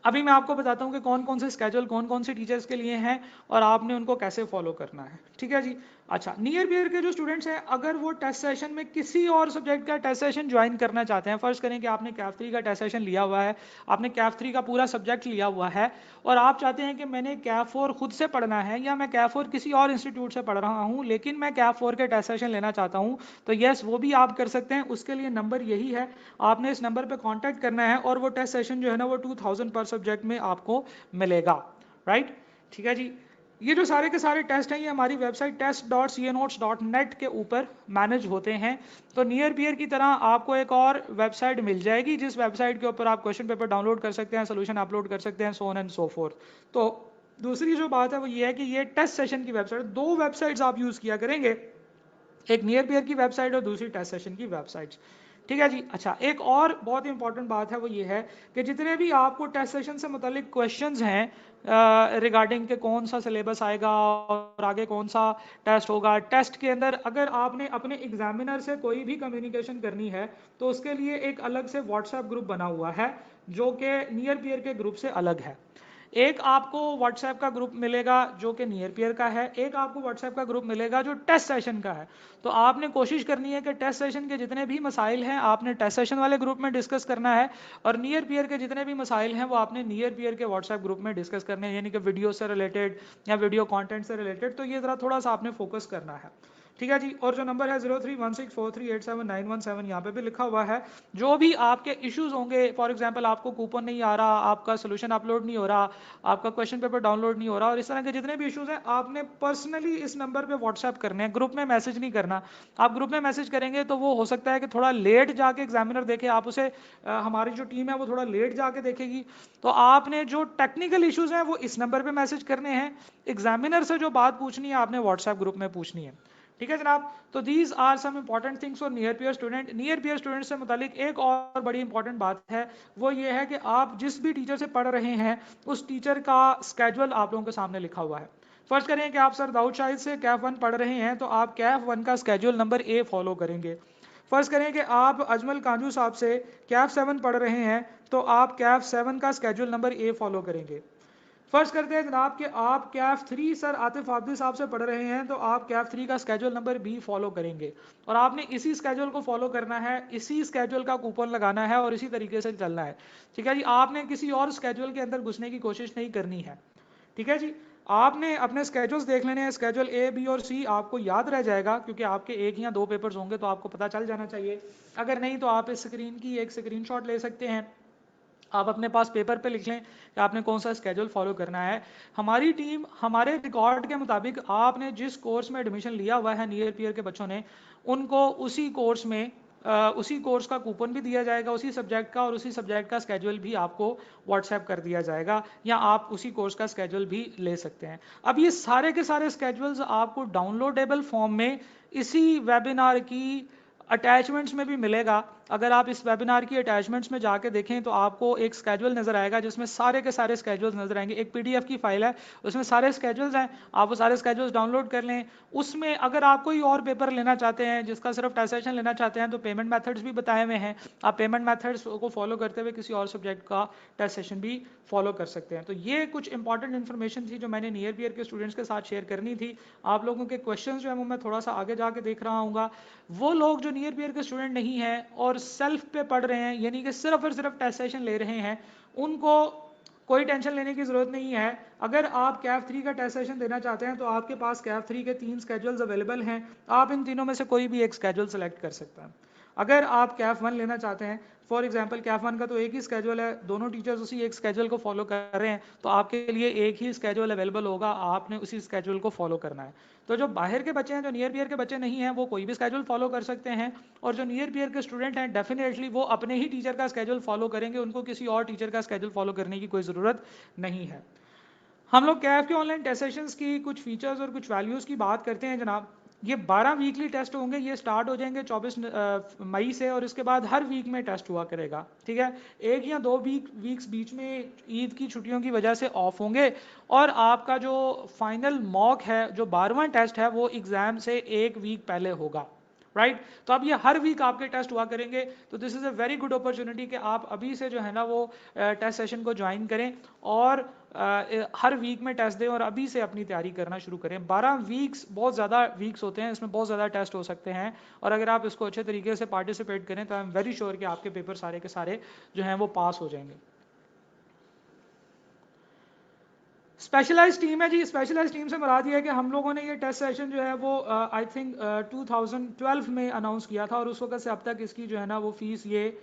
अभी मैं आपको बताता हूँ कि कौन कौन से स्केड्यूल कौन कौन से टीचर्स के लिए हैं और आपने उनको कैसे फॉलो करना है। ठीक है जी। अच्छा, नियर पेयर के जो स्टूडेंट्स हैं, अगर वो टेस्ट सेशन में किसी और सब्जेक्ट का टेस्ट सेशन ज्वाइन करना चाहते हैं, फर्स्ट करें कि आपने कैफ 3 का टेस्ट सेशन लिया हुआ है, आपने कैफ 3 का पूरा सब्जेक्ट लिया हुआ है, और आप चाहते हैं कि मैंने कैफ 4 खुद से पढ़ना है या मैं कैफ 4 किसी और इंस्टीट्यूट से पढ़ रहा हूं लेकिन मैं कैफ 4 के टेस्ट सेशन लेना चाहता हूं, तो यस, वो भी आप कर सकते हैं। उसके लिए नंबर यही है, आपने इस नंबर पर कॉन्टैक्ट करना है और वो टेस्ट सेशन जो है ना वो 2000 पर सब्जेक्ट में आपको मिलेगा। राइट, ठीक है जी। ये जो सारे के सारे टेस्ट हैं ये हमारी वेबसाइट test.canotes.net के ऊपर मैनेज होते हैं। तो नियर पियर की तरह आपको एक और वेबसाइट मिल जाएगी जिस वेबसाइट के ऊपर आप क्वेश्चन पेपर डाउनलोड कर सकते हैं, सोल्यूशन अपलोड कर सकते हैं, सो ऑन एंड सो फोर्थ। तो दूसरी जो बात है वो ये है कि ये टेस्ट सेशन की वेबसाइट, दो वेबसाइट्स आप यूज किया करेंगे, एक नियर पेयर की वेबसाइट और दूसरी टेस्ट सेशन की वेबसाइट। ठीक है जी। अच्छा, एक और बहुत इंपॉर्टेंट बात है वो ये है कि जितने भी आपको टेस्ट सेशन से मुतालिक क्वेश्चंस हैं रिगार्डिंग के कौन सा सिलेबस आएगा और आगे कौन सा टेस्ट होगा, टेस्ट के अंदर अगर आपने अपने एग्जामिनर से कोई भी कम्युनिकेशन करनी है तो उसके लिए एक अलग से व्हाट्सएप ग्रुप बना हुआ है जो कि नियर पेयर के ग्रुप से अलग है। एक आपको व्हाट्सएप का ग्रुप मिलेगा जो कि नियर पेयर का है, एक आपको व्हाट्सएप का ग्रुप मिलेगा जो टेस्ट सेशन का है। तो आपने कोशिश करनी है कि टेस्ट सेशन के जितने भी मसाइल हैं आपने टेस्ट सेशन वाले ग्रुप में डिस्कस करना है, और नियर पेयर के जितने भी मसाइल हैं वो आपने नियर पेयर के व्हाट्सएप ग्रुप में डिस्कस करने हैं, यानी कि वीडियो से रिलेटेड या वीडियो कंटेंट से रिलेटेड। तो ये ज़रा थोड़ा सा आपने फोकस करना है। ठीक है जी। और जो नंबर है 0316438791 यहाँ पे भी लिखा हुआ है, जो भी आपके इश्यूज होंगे, फॉर एग्जांपल आपको कूपन नहीं आ रहा, आपका सोल्यूशन अपलोड नहीं हो रहा, आपका क्वेश्चन पेपर डाउनलोड नहीं हो रहा, और इस तरह के जितने भी इश्यूज हैं आपने पर्सनली इस नंबर पे व्हाट्सएप करने हैं, ग्रुप में मैसेज नहीं करना। आप ग्रुप में मैसेज करेंगे तो वो हो सकता है कि थोड़ा लेट जाके एग्जामिनर देखे, आप उसे हमारी जो टीम है वो थोड़ा लेट जाके देखेगी। तो आपने जो टेक्निकल इश्यूज हैं वो इस नंबर पे मैसेज करने हैं, एग्जामिनर से जो बात पूछनी है आपने व्हाट्सएप ग्रुप में पूछनी है। ठीक है जनाब। तो these are some important things for near pair student. Near pair student से मुतालिक एक और बड़ी इंपॉर्टेंट बात है, वो ये है कि आप जिस भी टीचर से पढ़ रहे हैं उस टीचर का स्केड्यूल आप लोगों के सामने लिखा हुआ है। फर्स्ट करें कि आप सर दाऊद शाहिद से कैफ 1 पढ़ रहे हैं तो आप कैफ 1 का स्केड्यूल नंबर ए फॉलो करेंगे। फर्स्ट करें कि आप अजमल कांजू साहब से कैफ 7 पढ़ रहे हैं तो आप कैफ 7 का स्केड्यूल नंबर ए फॉलो करेंगे। फर्ज करते हैं जनाब कि आप कैफ 3 सर आतिफ आब्दी साहब से पढ़ रहे हैं तो आप कैफ 3 का स्केड्यूल नंबर बी फॉलो करेंगे, और आपने इसी स्केड्यूल को फॉलो करना है, इसी स्केड्यूल का कूपन लगाना है और इसी तरीके से चलना है। ठीक है जी। आपने किसी और स्केड्यूल के अंदर घुसने की कोशिश नहीं करनी है। ठीक है जी। आपने अपने स्केड्यूल्स देख लेने हैं, स्केड्यूल ए बी और सी आपको याद रह जाएगा क्योंकि आपके एक या दो पेपर्स होंगे तो आपको पता चल जाना चाहिए। अगर नहीं तो आप इस स्क्रीन की एक स्क्रीनशॉट ले सकते हैं, आप अपने पास पेपर पे लिख लें कि आपने कौन सा स्केड्यूल फॉलो करना है। हमारी टीम हमारे रिकॉर्ड के मुताबिक आपने जिस कोर्स में एडमिशन लिया हुआ है नियर पीयर के बच्चों ने, उनको उसी कोर्स में उसी कोर्स का कूपन भी दिया जाएगा, उसी सब्जेक्ट का, और उसी सब्जेक्ट का स्केड्यूल भी आपको व्हाट्सएप कर दिया जाएगा, या आप उसी कोर्स का स्केड्यूल भी ले सकते हैं। अब ये सारे के सारे स्केड्यूल्स आपको डाउनलोडेबल फॉर्म में इसी वेबिनार की अटैचमेंट्स में भी मिलेगा। अगर आप इस वेबिनार की अटैचमेंट्स में जाके देखें तो आपको एक स्केड्यूल नजर आएगा जिसमें सारे के सारे स्केड्यूल्स नजर आएंगे। एक पीडीएफ की फाइल है उसमें सारे स्केड्यूल्स हैं, आप वो सारे स्केड्यूल्स डाउनलोड कर लें। उसमें अगर आप कोई और पेपर लेना चाहते हैं जिसका सिर्फ टेस्ट सेशन लेना चाहते हैं तो पेमेंट मेथड्स भी बताए हुए हैं, आप पेमेंट मेथड्स को फॉलो करते हुए किसी और सब्जेक्ट का टेस्ट सेशन भी फॉलो कर सकते हैं। तो ये कुछ इंपॉर्टेंट इन्फॉर्मेशन थी जो मैंने नियर पियर के स्टूडेंट्स के साथ शेयर करनी थी। आप लोगों के क्वेश्चन जो है वो मैं थोड़ा सा आगे जाके देख रहा हूँ। वो लोग जो नियर पियर के स्टूडेंट नहीं हैं और सेल्फ पे पढ़ रहे हैं, यानी कि सिर्फ और सिर्फ टेस्ट सेशन ले रहे हैं, उनको कोई टेंशन लेने की जरूरत नहीं है। अगर आप कैफ 3 का टेस्ट सेशन देना चाहते हैं तो आपके पास कैफ 3 के 3 स्केड्यूल्स अवेलेबल हैं, आप इन तीनों में से कोई भी एक स्केड्यूल सेलेक्ट कर सकते हैं। अगर आप कैफ 1 लेना चाहते हैं, फॉर एग्जांपल कैफ 1 का तो एक ही स्केड्यूल है, दोनों टीचर्स उसी एक स्केड्यूल को फॉलो कर रहे हैं, तो आपके लिए एक ही स्केड्यूल अवेलेबल होगा, आपने उसी स्केड्यूल को फॉलो करना है। तो जो बाहर के बच्चे हैं, जो नियर पियर के बच्चे नहीं हैं, वो कोई भी स्केड्यूल फॉलो कर सकते हैं, और जो नियर पियर के स्टूडेंट हैं डेफिनेटली वो अपने ही टीचर का स्केड्यूल फॉलो करेंगे, उनको किसी और टीचर का स्केड्यूल फॉलो करने की कोई ज़रूरत नहीं है। हम लोग कैफ के ऑनलाइन टेस्ट सेशंस की कुछ फीचर्स और कुछ वैल्यूज़ की बात करते हैं जनाब। ये 12 वीकली टेस्ट होंगे, ये स्टार्ट हो जाएंगे 24 मई से, और इसके बाद हर वीक में टेस्ट हुआ करेगा। ठीक है, एक या दो वीक्स बीच में ईद की छुट्टियों की वजह से ऑफ होंगे, और आपका जो फाइनल मॉक है, जो 12वां टेस्ट है, वो एग्ज़ाम से एक वीक पहले होगा। राइट तो अब ये हर वीक आपके टेस्ट हुआ करेंगे, तो this is a very good opportunity कि आप अभी से जो है ना वो टेस्ट सेशन को ज्वाइन करें और हर वीक में टेस्ट दें और अभी से अपनी तैयारी करना शुरू करें। 12 वीक्स बहुत ज़्यादा वीक्स होते हैं, इसमें बहुत ज़्यादा टेस्ट हो सकते हैं, और अगर आप इसको अच्छे तरीके से पार्टिसिपेट करें तो आई एम वेरी श्योर कि आपके पेपर सारे के सारे जो हैं वो पास हो जाएंगे। स्पेशलाइज टीम है जी, स्पेशलाइज टीम से मुराद ये है कि हम लोगों ने ये टेस्ट सेशन जो है वो आई थिंक 2012 में अनाउंस किया था, और उस वक्त से अब तक इसकी जो है ना वो फीस ये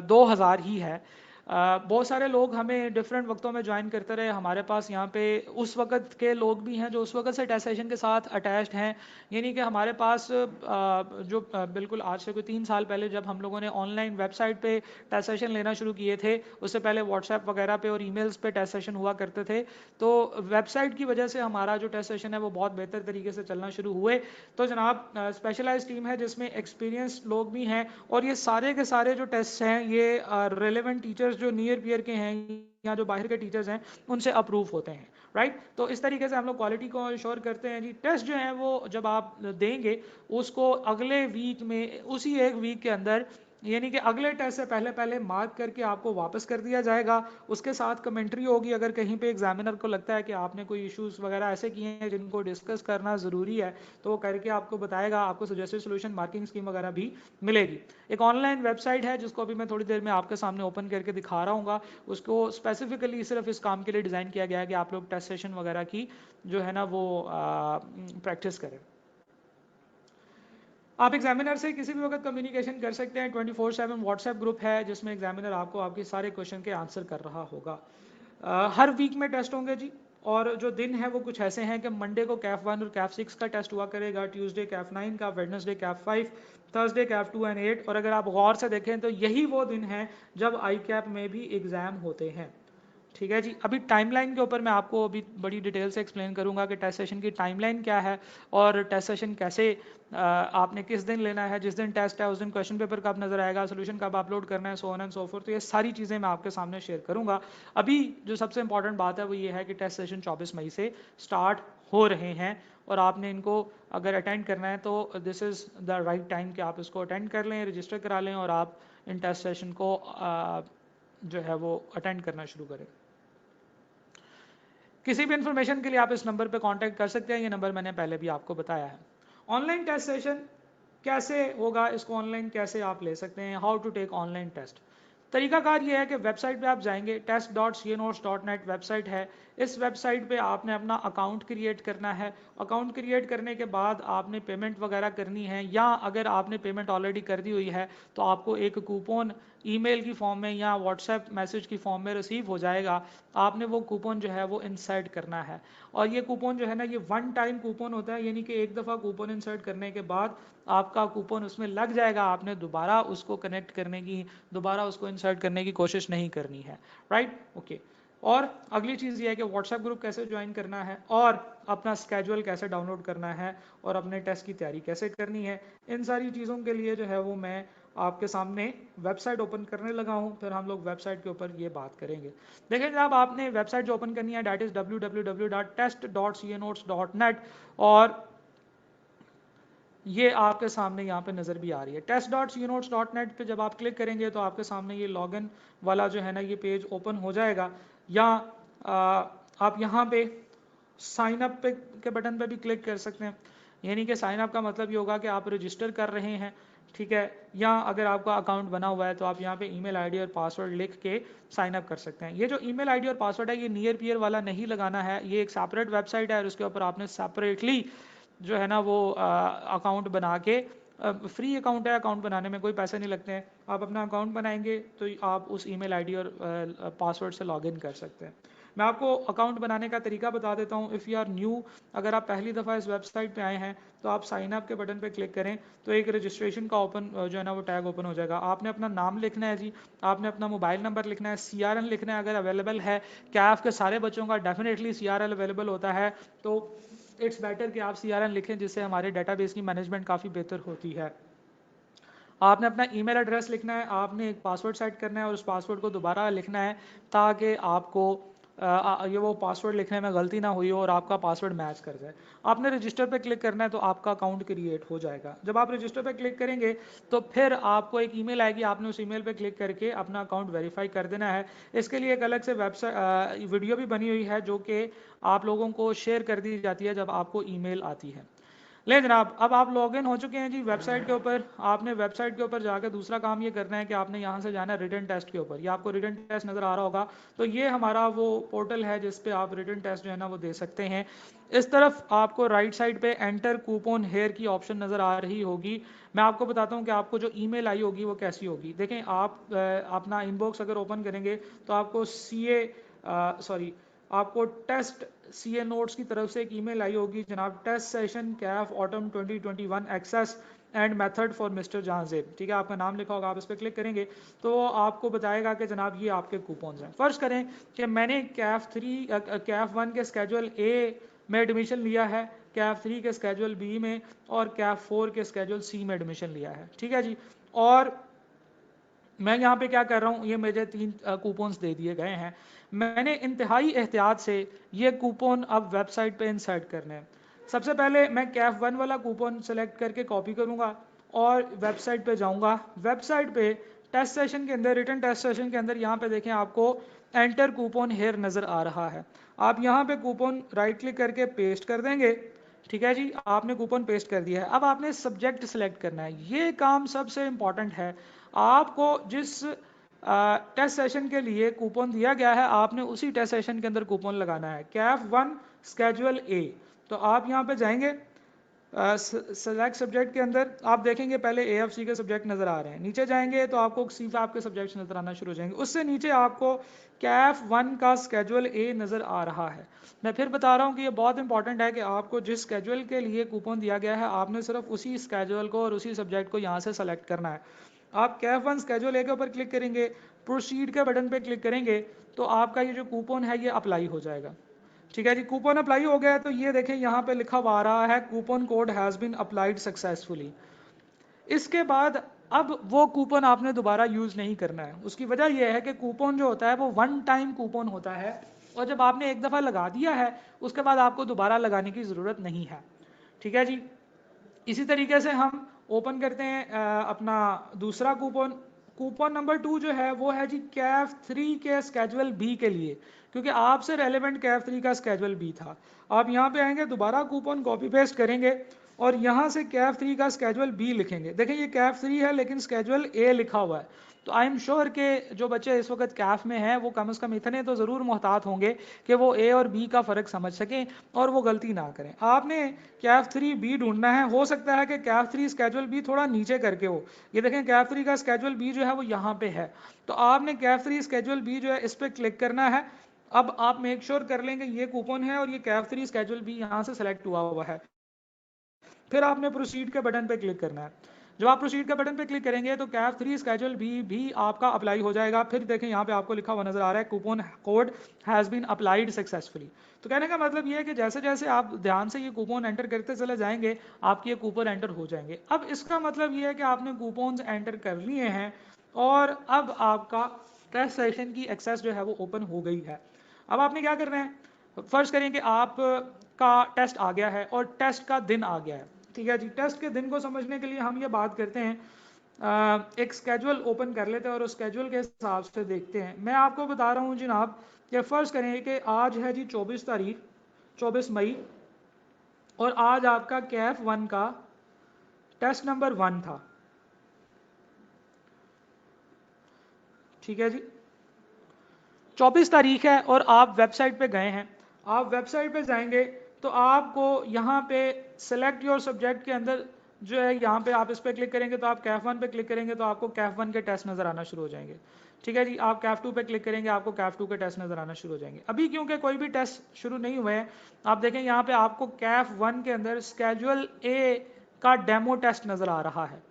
2000 ही है। बहुत सारे लोग हमें डिफरेंट वक्तों में ज्वाइन करते रहे, हमारे पास यहाँ पे उस वक्त के लोग भी हैं जो उस वक्त से टेस्ट सेशन के साथ अटैच्ड हैं, यानी कि हमारे पास बिल्कुल आज से कोई 3 साल पहले जब हम लोगों ने ऑनलाइन वेबसाइट पे टेस्ट सेशन लेना शुरू किए थे, उससे पहले व्हाट्सएप वगैरह पे और ईमेल्स पे टेस्ट सेशन हुआ करते थे, तो वेबसाइट की वजह से हमारा जो टेस्ट सेशन है वो बहुत बेहतर तरीके से चलना शुरू हुए। तो जनाब स्पेशलाइज टीम है जिसमें एक्सपीरियंस लोग भी हैं, और ये सारे के सारे जो टेस्ट हैं ये रेलेवेंट टीचर्स जो नियर पियर के हैं या जो बाहर के टीचर्स हैं उनसे अप्रूव होते हैं, राइट। तो इस तरीके से हम लोग क्वालिटी को इंश्योर करते हैं जी। टेस्ट जो है वो जब आप देंगे उसको अगले वीक में, उसी एक वीक के अंदर, यानी कि अगले टेस्ट से पहले पहले मार्क करके आपको वापस कर दिया जाएगा। उसके साथ कमेंट्री होगी, अगर कहीं पे एग्जामिनर को लगता है कि आपने कोई इश्यूज वगैरह ऐसे किए हैं जिनको डिस्कस करना ज़रूरी है तो वो करके आपको बताएगा, आपको सजेस्टेड सोल्यूशन मार्किंग स्कीम वगैरह भी मिलेगी। एक ऑनलाइन वेबसाइट है जिसको अभी मैं थोड़ी देर में आपके सामने ओपन करके दिखा रहा हूँ, उसको स्पेसिफिकली सिर्फ इस काम के लिए डिज़ाइन किया गया है कि आप लोग टेस्ट सेशन वगैरह की जो है ना वो प्रैक्टिस करें। आप एग्जामिनर से किसी भी वक्त कम्युनिकेशन कर सकते हैं, 24/7 व्हाट्सएप ग्रुप है जिसमें एग्जामिनर आपको आपके सारे क्वेश्चन के आंसर कर रहा होगा। हर वीक में टेस्ट होंगे जी, और जो दिन है वो कुछ ऐसे हैं कि मंडे को कैफ 1 और कैफ 6 का टेस्ट हुआ करेगा, ट्यूसडे कैफ 9 का, Wednesday Kaif 5, Thursday Kaif 2 and 8, और अगर आप गौर से देखें तो यही वो दिन है जब आई कैप में भी एग्ज़ाम होते हैं। ठीक है जी। अभी टाइमलाइन के ऊपर मैं आपको अभी बड़ी डिटेल से एक्सप्लेन करूंगा कि टेस्ट सेशन की टाइमलाइन क्या है, और टेस्ट सेशन कैसे आपने किस दिन लेना है, जिस दिन टेस्ट है उस दिन क्वेश्चन पेपर कब नजर आएगा, सोल्यूशन कब अपलोड करना है, सो ऑन एंड सो फोर्थ। तो ये सारी चीज़ें मैं आपके सामने शेयर करूंगा। अभी जो सबसे इंपॉर्टेंट बात है वो ये है कि टेस्ट सेशन 24 मई से स्टार्ट हो रहे हैं, और आपने इनको अगर अटेंड करना है तो this is the right time कि आप इसको अटेंड कर लें, रजिस्टर करा लें, और आप इन टेस्ट सेशन को जो है वो अटेंड करना शुरू करें। किसी भी इन्फॉर्मेशन के लिए आप इस नंबर पे कांटेक्ट कर सकते हैं, ये नंबर मैंने पहले भी आपको बताया है। ऑनलाइन टेस्ट सेशन कैसे होगा, इसको ऑनलाइन कैसे आप ले सकते हैं, how to take online test. तरीकाकार ये है कि वेबसाइट पे आप जाएंगे, test.cnotes.net वेबसाइट है। इस वेबसाइट पे आपने अपना अकाउंट क्रिएट करना है। अकाउंट क्रिएट करने के बाद आपने पेमेंट वगैरह करनी है, या अगर आपने पेमेंट ऑलरेडी कर दी हुई है तो आपको एक कूपन ईमेल की फॉर्म में या व्हाट्सएप मैसेज की फॉर्म में रिसीव हो जाएगा। आपने वो कूपन जो है वो इंसर्ट करना है, और ये कूपन जो है ना ये वन टाइम कूपन होता है, यानी कि एक दफ़ा कूपन इंसर्ट करने के बाद आपका कूपन उसमें लग जाएगा, आपने दोबारा उसको कनेक्ट करने की, दोबारा उसको इंसर्ट करने की कोशिश नहीं करनी है, राइट। ओके। और अगली चीज़ ये है कि व्हाट्सएप ग्रुप कैसे ज्वाइन करना है, और अपना स्केड्यूल कैसे डाउनलोड करना है, और अपने टेस्ट की तैयारी कैसे करनी है, इन सारी चीज़ों के लिए जो है वो मैं आपके सामने वेबसाइट ओपन करने लगा हूँ, फिर हम लोग वेबसाइट के ऊपर ये बात करेंगे। देखिए जनाब, आपने वेबसाइट जो ओपन करनी है डैट इज़ www.test.cnotes.net, और ये आपके सामने यहाँ पे नज़र भी आ रही है। test.cnotes.net पे जब आप क्लिक करेंगे तो आपके सामने ये लॉगिन वाला जो है ना ये पेज ओपन हो जाएगा, या आप यहाँ पे साइन अप पे के बटन पे भी क्लिक कर सकते हैं। यानी कि साइन अप का मतलब ये होगा कि आप रजिस्टर कर रहे हैं, ठीक है, या अगर आपका अकाउंट बना हुआ है तो आप यहाँ पे ईमेल आईडी और पासवर्ड लिख के साइन अप कर सकते हैं। ये जो ईमेल आईडी और पासवर्ड है ये नियर पियर वाला नहीं लगाना है, ये एक सेपरेट वेबसाइट है और उसके ऊपर आपने सेपरेटली जो है ना वो अकाउंट बना के, फ्री अकाउंट है, अकाउंट बनाने में कोई पैसे नहीं लगते हैं, आप अपना अकाउंट बनाएंगे तो आप उस ईमेल आईडी और पासवर्ड से लॉगिन कर सकते हैं। मैं आपको अकाउंट बनाने का तरीका बता देता हूँ। इफ़ यू आर न्यू, अगर आप पहली दफ़ा इस वेबसाइट पे आए हैं तो आप साइन अप के बटन पे क्लिक करें तो एक रजिस्ट्रेशन का ओपन जो है ना वो टैग ओपन हो जाएगा। आपने अपना नाम लिखना है जी, आपने अपना मोबाइल नंबर लिखना है, CRN लिखना है अगर अवेलेबल है। कैफ के सारे बच्चों का डेफिनेटली CRN अवेलेबल होता है, तो इट्स बेटर कि आप CRN लिखें जिससे हमारे डेटाबेस की मैनेजमेंट काफ़ी बेहतर होती है। आपने अपना ईमेल एड्रेस लिखना है, आपने एक पासवर्ड सेट करना है और उस पासवर्ड को दोबारा लिखना है ताकि आपको ये वो पासवर्ड लिखने में गलती ना हुई हो और आपका पासवर्ड मैच कर जाए। आपने रजिस्टर पे क्लिक करना है तो आपका अकाउंट क्रिएट हो जाएगा। जब आप रजिस्टर पे क्लिक करेंगे तो फिर आपको एक ईमेल आएगी, आपने उस ईमेल पे क्लिक करके अपना अकाउंट वेरीफाई कर देना है। इसके लिए एक अलग से वेबसाइट वीडियो भी बनी हुई है जो कि आप लोगों को शेयर कर दी जाती है जब आपको ईमेल आती है। ले जनाब, अब आप लॉग इन हो चुके हैं जी वेबसाइट के ऊपर। आपने वेबसाइट के ऊपर जाकर दूसरा काम ये करना है कि आपने यहाँ से जाना है रिटन टेस्ट के ऊपर। ये आपको रिटन टेस्ट नज़र आ रहा होगा, तो ये हमारा वो पोर्टल है जिस पे आप रिटन टेस्ट जो है ना वो दे सकते हैं। इस तरफ आपको राइट साइड पे एंटर कूपन हेयर की ऑप्शन नज़र आ रही होगी। मैं आपको बताता हूँ कि आपको जो ईमेल आई होगी वो कैसी होगी। देखें आप अपना इनबॉक्स अगर ओपन करेंगे तो आपको आपको टेस्ट सीए नोट्स की तरफ से एक ईमेल आई होगी जनाब, test session CAF autumn 2021 access and method for mister Jahanzeb. ठीक है, आपका नाम लिखा होगा, आप इस पर क्लिक करेंगे तो आपको बताएगा कि जनाब ये आपके कूपन्स हैं। फर्ज करें कि मैंने कैफ 1 के स्केजुअल ए में एडमिशन लिया है, कैफ 3 के स्केजुअल बी में और कैफ 4 के स्केजुअल सी में एडमिशन लिया है। ठीक है जी, और मैं यहाँ पे क्या कर रहा हूँ, ये मुझे 3 कूपन्स दे दिए गए हैं। मैंने इंतहाई एहतियात से ये कूपन अब वेबसाइट पे इंसर्ट करने हैं। सबसे पहले मैं कैफ 1 वाला कूपन सेलेक्ट करके कॉपी करूँगा और वेबसाइट पे जाऊँगा। वेबसाइट पे टेस्ट सेशन के अंदर, रिटन टेस्ट सेशन के अंदर यहाँ पे देखें आपको एंटर कूपन हेयर नज़र आ रहा है। आप यहाँ पे कूपन राइट क्लिक करके पेस्ट कर देंगे। ठीक है जी, आपने कूपन पेस्ट कर दिया है। अब आपने सब्जेक्ट सेलेक्ट करना है, ये काम सबसे इम्पॉर्टेंट है। आपको जिस टेस्ट सेशन के लिए कूपन दिया गया है आपने उसी टेस्ट सेशन के अंदर कूपन लगाना है। कैफ 1 स्केजुअल ए, तो आप यहाँ पे जाएंगे सेलेक्ट सब्जेक्ट के अंदर, आप देखेंगे पहले AFC के सब्जेक्ट नज़र आ रहे हैं। नीचे जाएंगे तो आपको सी आपके सब्जेक्ट नज़र आना शुरू हो जाएंगे। उससे नीचे आपको कैफ 1 का स्केजुअल ए नज़र आ रहा है। मैं फिर बता रहा हूँ कि ये बहुत इंपॉर्टेंट है कि आपको जिस स्केजुअल के लिए कूपन दिया गया है आपने सिर्फ उसी स्केजुअल को और उसी सब्जेक्ट को यहाँ से सेलेक्ट करना है। आप कैफ 1 स्केजुअल ए के ऊपर क्लिक करेंगे, प्रोसीड के बटन पे क्लिक करेंगे तो आपका ये जो कूपन है ये अप्लाई हो जाएगा। ठीक है जी, कूपन अप्लाई हो गया तो ये देखें यहाँ पे लिखा हुआ आ रहा है coupon code has been applied successfully. इसके बाद अब वो कूपन आपने दोबारा यूज़ नहीं करना है। उसकी वजह यह है कि कूपन जो होता है वो वन टाइम कूपन होता है और जब आपने एक दफ़ा लगा दिया है उसके बाद आपको दोबारा लगाने की ज़रूरत नहीं है। ठीक है जी, इसी तरीके से हम ओपन करते हैं अपना दूसरा कूपन। कूपन नंबर 2 जो है वो है जी कैफ 3 के स्केजुअल बी के लिए, क्योंकि आपसे रेलेवेंट कैफ 3 का स्केजुअल बी था। आप यहाँ पे आएंगे, दोबारा कूपन कॉपी पेस्ट करेंगे और यहाँ से कैफ 3 का स्केजुअल बी लिखेंगे। देखें ये कैफ 3 है लेकिन स्केजुअल ए लिखा हुआ है, तो आई एम श्योर कि जो बच्चे इस वक्त कैफ में हैं वो कम से कम इतने तो ज़रूर मोहतात होंगे कि वो ए और बी का फ़र्क समझ सकें और वो गलती ना करें। आपने कैफ 3 बी ढूंढना है। हो सकता है कि कैफ 3 स्केजुअल बी थोड़ा नीचे करके हो। ये देखें कैफ 3 का स्केजुअल बी जो है वो यहाँ पे है, तो आपने कैफ 3 स्केजुअल बी जो है इस पर क्लिक करना है। अब आप मेक श्योर कर लेंगे ये कूपन है और ये कैफ 3 स्केजुअल बी यहाँ से सेलेक्ट हुआ है। फिर आपने प्रोसीड के बटन पे क्लिक करना है। जब आप प्रोसीड के बटन पे क्लिक करेंगे तो कैफ 3 स्केजुअल भी आपका अप्लाई हो जाएगा। फिर देखें यहाँ पे आपको लिखा हुआ नजर आ रहा है coupon code has been applied successfully. तो कहने का मतलब ये है कि जैसे जैसे आप ध्यान से ये कूपन एंटर करते चले जाएंगे आपके ये कूपन एंटर हो जाएंगे। अब इसका मतलब ये है कि आपने कूपन एंटर कर लिए हैं और अब आपका टेस्ट सेशन की एक्सेस जो है वो ओपन हो गई है। अब आपने क्या करना है, फर्ज करें कि आप का टेस्ट आ गया है और टेस्ट का दिन आ गया है। ठीक है जी, टेस्ट के दिन को समझने के लिए हम ये बात करते हैं, एक स्केजुअल ओपन कर लेते हैं और उस स्केजुअल के हिसाब से देखते हैं। मैं आपको बता रहा हूँ जनाब कि फ़र्ज़ करें कि आज है जी 24 तारीख, 24 मई, और आज आपका कैफ 1 का टेस्ट नंबर 1 था। ठीक है जी, 24 तारीख है और आप वेबसाइट पे गए हैं। आप वेबसाइट पे जाएंगे तो आपको यहाँ पे सेलेक्ट योर सब्जेक्ट के अंदर जो है यहाँ पे आप इस पर क्लिक करेंगे तो आप कैफ 1 पे क्लिक करेंगे तो आपको कैफ 1 के टेस्ट नज़र आना शुरू हो जाएंगे। ठीक है जी, आप कैफ 2 पे क्लिक करेंगे आपको कैफ 2 के टेस्ट नज़र आना शुरू हो जाएंगे। अभी क्योंकि कोई भी टेस्ट शुरू नहीं हुए हैं, आप देखें यहाँ पे आपको कैफ 1 के अंदर स्केजुअल ए का डेमो टेस्ट नज़र आ रहा है।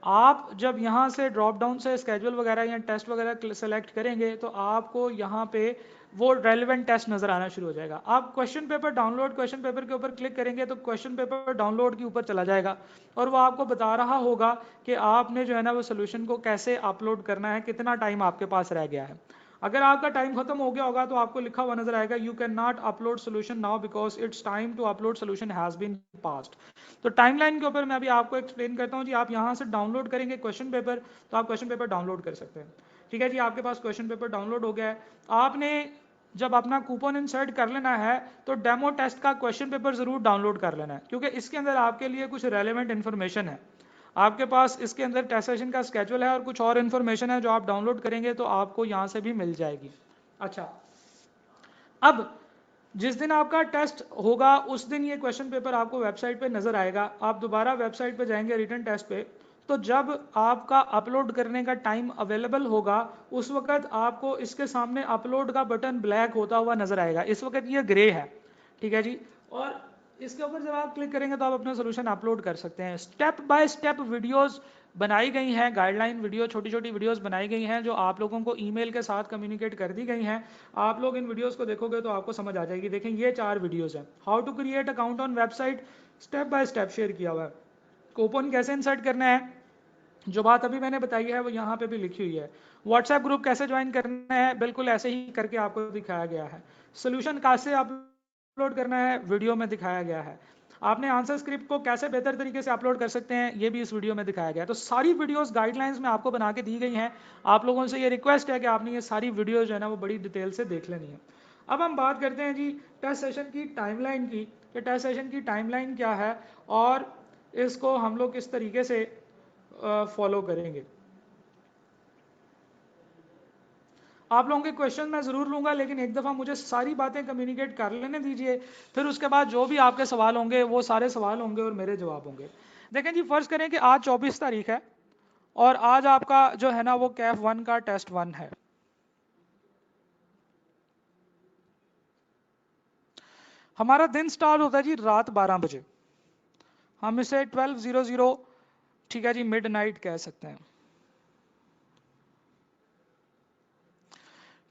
आप जब यहाँ से ड्रॉप डाउन से स्केजुअल वगैरह या टेस्ट वगैरह सेलेक्ट करेंगे तो आपको यहाँ पे वो रेलिवेंट टेस्ट नज़र आना शुरू हो जाएगा। आप question paper download, question paper के ऊपर क्लिक करेंगे तो क्वेश्चन पेपर डाउनलोड के ऊपर चला जाएगा और वो आपको बता रहा होगा कि आपने जो है ना वो सोल्यूशन को कैसे अपलोड करना है, कितना टाइम आपके पास रह गया है। अगर आपका टाइम खत्म हो गया होगा तो आपको लिखा हुआ नजर आएगा you can not upload solution now because it's time to upload solution has been passed. तो टाइमलाइन के ऊपर मैं अभी आपको एक्सप्लेन करता हूँ जी। आप यहाँ से डाउनलोड करेंगे क्वेश्चन पेपर, तो आप क्वेश्चन पेपर डाउनलोड कर सकते हैं। ठीक है जी, आपके पास क्वेश्चन पेपर डाउनलोड हो गया है। आपने जब अपना कूपन इंसर्ट कर लेना है तो डेमो टेस्ट का क्वेश्चन पेपर जरूर डाउनलोड कर लेना है, क्योंकि इसके अंदर आपके लिए कुछ रेलेवेंट इन्फॉर्मेशन है। आपके पास इसके अंदर टेस्ट सेशन का स्केड्यूल है और कुछ और इन्फॉर्मेशन है जो आप डाउनलोड करेंगे तो आपको यहाँ से भी मिल जाएगी। अच्छा, अब जिस दिन आपका टेस्ट होगा उस दिन ये क्वेश्चन पेपर आपको वेबसाइट पे नजर आएगा। आप दोबारा वेबसाइट पे जाएंगे रिटन टेस्ट पे, तो जब आपका अपलोड करने का टाइम अवेलेबल होगा उस वक्त आपको इसके सामने अपलोड का बटन ब्लैक होता हुआ नजर आएगा। इस वक्त ये ग्रे है, ठीक है जी। और इसके ऊपर जब आप क्लिक करेंगे तो आप अपना सोल्यूशन अपलोड कर सकते हैं। स्टेप बाय स्टेप वीडियोस बनाई गई हैं, गाइडलाइन वीडियो, छोटी छोटी वीडियोस बनाई गई हैं जो आप लोगों को ईमेल के साथ कम्युनिकेट कर दी गई हैं। आप लोग इन वीडियोस को देखोगे तो आपको समझ आ जाएगी। देखें, ये 4 वीडियोस हैं। How to create account on website, step by step share किया हुआ है। कूपन कैसे इंसर्ट करना है, जो बात अभी मैंने बताई है वो यहाँ पे भी लिखी हुई है। व्हाट्सएप ग्रुप कैसे ज्वाइन करना है, बिल्कुल ऐसे ही करके आपको दिखाया गया है। सोल्यूशन कैसे अपलोड करना है, वीडियो में दिखाया गया है। आपने आंसर स्क्रिप्ट को कैसे बेहतर तरीके से अपलोड कर सकते हैं, ये भी इस वीडियो में दिखाया गया है। तो सारी वीडियोस गाइडलाइंस में आपको बना के दी गई हैं। आप लोगों से ये रिक्वेस्ट है कि आपने ये सारी वीडियो जो है ना वो बड़ी डिटेल से देख लेनी है। अब हम बात करते हैं जी टेस्ट सेशन की टाइमलाइन की, कि टेस्ट सेशन की टाइमलाइन क्या है और इसको हम लोग किस तरीके से फॉलो करेंगे। आप लोगों के क्वेश्चन मैं जरूर लूंगा, लेकिन एक दफा मुझे सारी बातें कम्युनिकेट कर लेने दीजिए, फिर उसके बाद जो भी आपके सवाल होंगे वो सारे सवाल होंगे और मेरे जवाब होंगे। देखें जी, फर्ज करें कि आज 24 तारीख है और आज आपका जो है ना वो कैफ 1 का टेस्ट 1 है। हमारा दिन स्टार्ट होता है जी रात 12 बजे। हम इसे 12:00, ठीक है जी, मिड नाइट कह सकते हैं।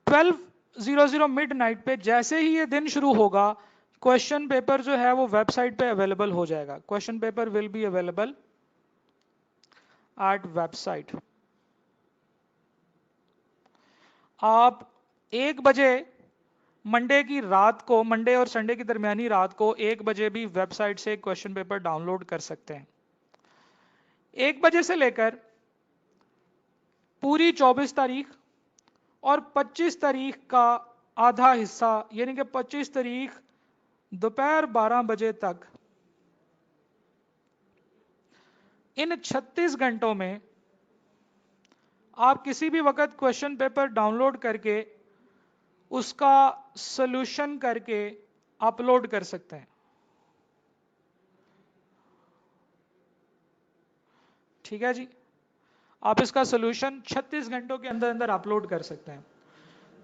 12:00 मिड नाइट पे जैसे ही ये दिन शुरू होगा, क्वेश्चन पेपर जो है वो वेबसाइट पे अवेलेबल हो जाएगा। Question paper will be available at website. आप 1 बजे मंडे की रात को, मंडे और संडे की दरमियानी रात को 1 बजे भी वेबसाइट से क्वेश्चन पेपर डाउनलोड कर सकते हैं। 1 बजे से लेकर पूरी 24 तारीख और 25 तारीख का आधा हिस्सा, यानी कि 25 तारीख दोपहर 12 बजे तक, इन 36 घंटों में आप किसी भी वक्त क्वेश्चन पेपर डाउनलोड करके उसका सॉल्यूशन करके अपलोड कर सकते हैं। ठीक है जी, आप इसका सॉल्यूशन 36 घंटों के अंदर अंदर अपलोड कर सकते हैं।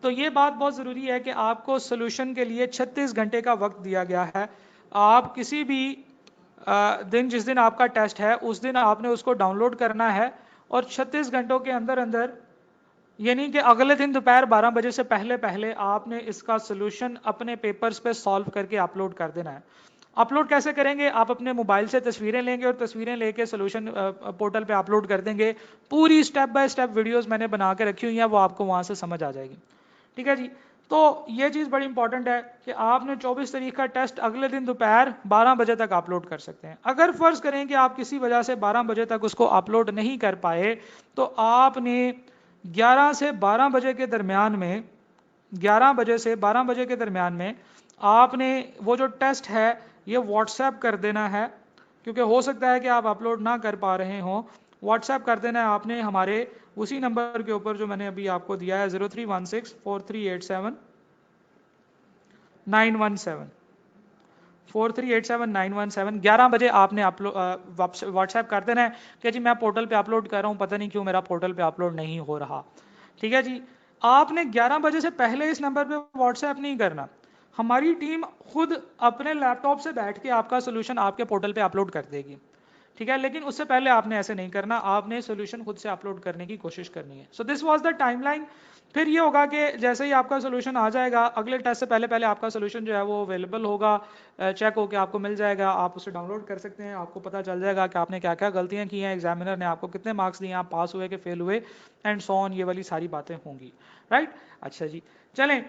तो ये बात बहुत ज़रूरी है कि आपको सॉल्यूशन के लिए 36 घंटे का वक्त दिया गया है। आप किसी भी दिन, जिस दिन आपका टेस्ट है उस दिन आपने उसको डाउनलोड करना है और 36 घंटों के अंदर अंदर, यानी कि अगले दिन दोपहर 12 बजे से पहले पहले आपने इसका सॉल्यूशन अपने पेपर्स पे सॉल्व करके अपलोड कर देना है। अपलोड कैसे करेंगे, आप अपने मोबाइल से तस्वीरें लेंगे और तस्वीरें लेके सॉल्यूशन पोर्टल पे अपलोड कर देंगे। पूरी स्टेप बाय स्टेप वीडियोस मैंने बना के रखी हुई हैं, वो आपको वहां से समझ आ जाएगी। ठीक है जी, तो ये चीज़ बड़ी इंपॉर्टेंट है कि आपने 24 तारीख का टेस्ट अगले दिन दोपहर 12 बजे तक अपलोड कर सकते हैं। अगर फर्ज करें कि आप किसी वजह से 12 बजे तक उसको अपलोड नहीं कर पाए, तो आपने 11 से 12 बजे के दरमियान में, 11 बजे से 12 बजे के दरमियान में आपने वो जो टेस्ट है ये व्हाट्सएप कर देना है, क्योंकि हो सकता है कि आप अपलोड ना कर पा रहे हों। व्हाट्सएप कर देना है आपने हमारे उसी नंबर के ऊपर जो मैंने अभी आपको दिया है, 03164387 917 11 बजे आपने व्हाट्सएप कर देना है कि जी मैं पोर्टल पे अपलोड कर रहा हूँ, पता नहीं क्यों मेरा पोर्टल पे अपलोड नहीं हो रहा। ठीक है जी, आपने 11 बजे से पहले इस नंबर पे व्हाट्सएप नहीं करना। हमारी टीम खुद अपने लैपटॉप से बैठ के आपका सोल्यूशन आपके पोर्टल पे अपलोड कर देगी। ठीक है, लेकिन उससे पहले आपने ऐसे नहीं करना, आपने सोल्यूशन खुद से अपलोड करने की कोशिश करनी है। So this was the timeline. फिर ये होगा कि जैसे ही आपका सोल्यूशन आ जाएगा, अगले टेस्ट से पहले पहले आपका सोल्यूशन जो है वो अवेलेबल होगा, चेक होकर आपको मिल जाएगा, आप उसे डाउनलोड कर सकते हैं, आपको पता चल जाएगा कि आपने क्या क्या गलतियां की हैं, एग्जामिनर ने आपको कितने मार्क्स दिए, आप पास हुए कि फेल हुए, एंड सो ऑन, ये वाली सारी बातें होंगी। राइट, अच्छा जी, चलें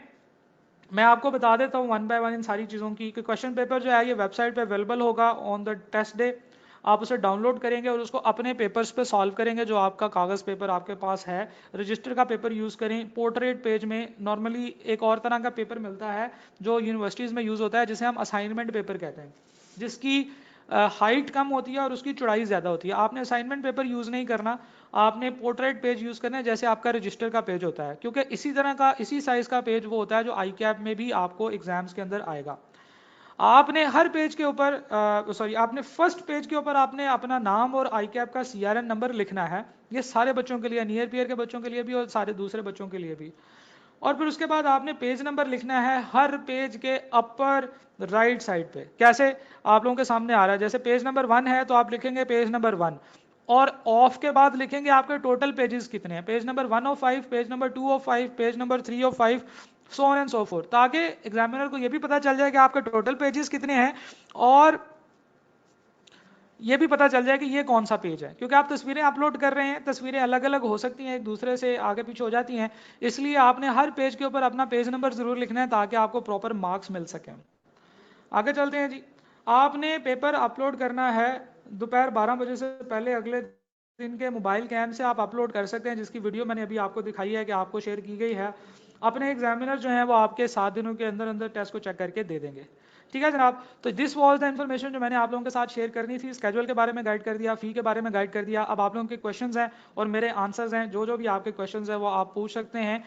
मैं आपको बता देता हूँ वन बाय वन इन सारी चीज़ों की, कि क्वेश्चन पेपर जो है ये वेबसाइट पे अवेलेबल होगा ऑन द टेस्ट डे। आप उसे डाउनलोड करेंगे और उसको अपने पेपर्स पे सॉल्व करेंगे, जो आपका कागज़ पेपर आपके पास है, रजिस्टर का पेपर यूज़ करें। पोर्ट्रेट पेज में नॉर्मली एक और तरह का पेपर मिलता है जो यूनिवर्सिटीज़ में यूज़ होता है, जिसे हम असाइनमेंट पेपर कहते हैं, जिसकी हाइट कम होती है और उसकी चौड़ाई ज़्यादा होती है। आपने असाइनमेंट पेपर यूज़ नहीं करना, आपने पोर्ट्रेट पेज यूज़ करना है, जैसे आपका रजिस्टर का पेज होता है, क्योंकि इसी तरह का इसी साइज़ का पेज वो होता है जो आई कैप में भी आपको एग्जाम्स के अंदर आएगा। आपने हर पेज के ऊपर सॉरी आपने फर्स्ट पेज के ऊपर आपने अपना नाम और आई कैप का CRN नंबर लिखना है। ये सारे बच्चों के लिए, नियर पेयर के बच्चों के लिए भी और सारे दूसरे बच्चों के लिए भी। और फिर उसके बाद आपने पेज नंबर लिखना है हर पेज के अपर राइट साइड पे। कैसे, आप लोगों के सामने आ रहा है, जैसे पेज नंबर 1 है तो आप लिखेंगे पेज नंबर 1, और ऑफ के बाद लिखेंगे आपके टोटल पेजेस कितने हैं, page number 1 of 5, page number 2 of 5, page number 3 of 5, so on and so fourth, ताकि एग्जामिनर को यह भी पता चल जाए कि आपके टोटल पेजेस कितने हैं, और ये भी पता चल जाए कि ये कौन सा पेज है। क्योंकि आप तस्वीरें अपलोड कर रहे हैं, तस्वीरें अलग अलग हो सकती हैं, एक दूसरे से आगे पीछे हो जाती हैं, इसलिए आपने हर पेज के ऊपर अपना पेज नंबर जरूर लिखना है ताकि आपको प्रॉपर मार्क्स मिल सकें। आगे चलते हैं जी। आपने पेपर अपलोड करना है दोपहर 12 बजे से पहले, अगले दिन के मोबाइल कैम से आप अपलोड कर सकते हैं, जिसकी वीडियो मैंने अभी आपको दिखाई है कि आपको शेयर की गई है। अपने एग्जामिनर जो हैं वो आपके 7 दिनों के अंदर अंदर टेस्ट को चेक करके दे देंगे। ठीक है जनाब, तो दिस वाज द इन्फॉर्मेशन जो मैंने आप लोगों के साथ शेयर करनी थी। स्केड्यूल के बारे में गाइड कर दिया, फी के बारे में गाइड कर दिया। अब आप लोगों के क्वेश्चंस हैं और मेरे आंसर्स हैं, जो जो भी आपके क्वेश्चंस हैं वो आप पूछ सकते हैं।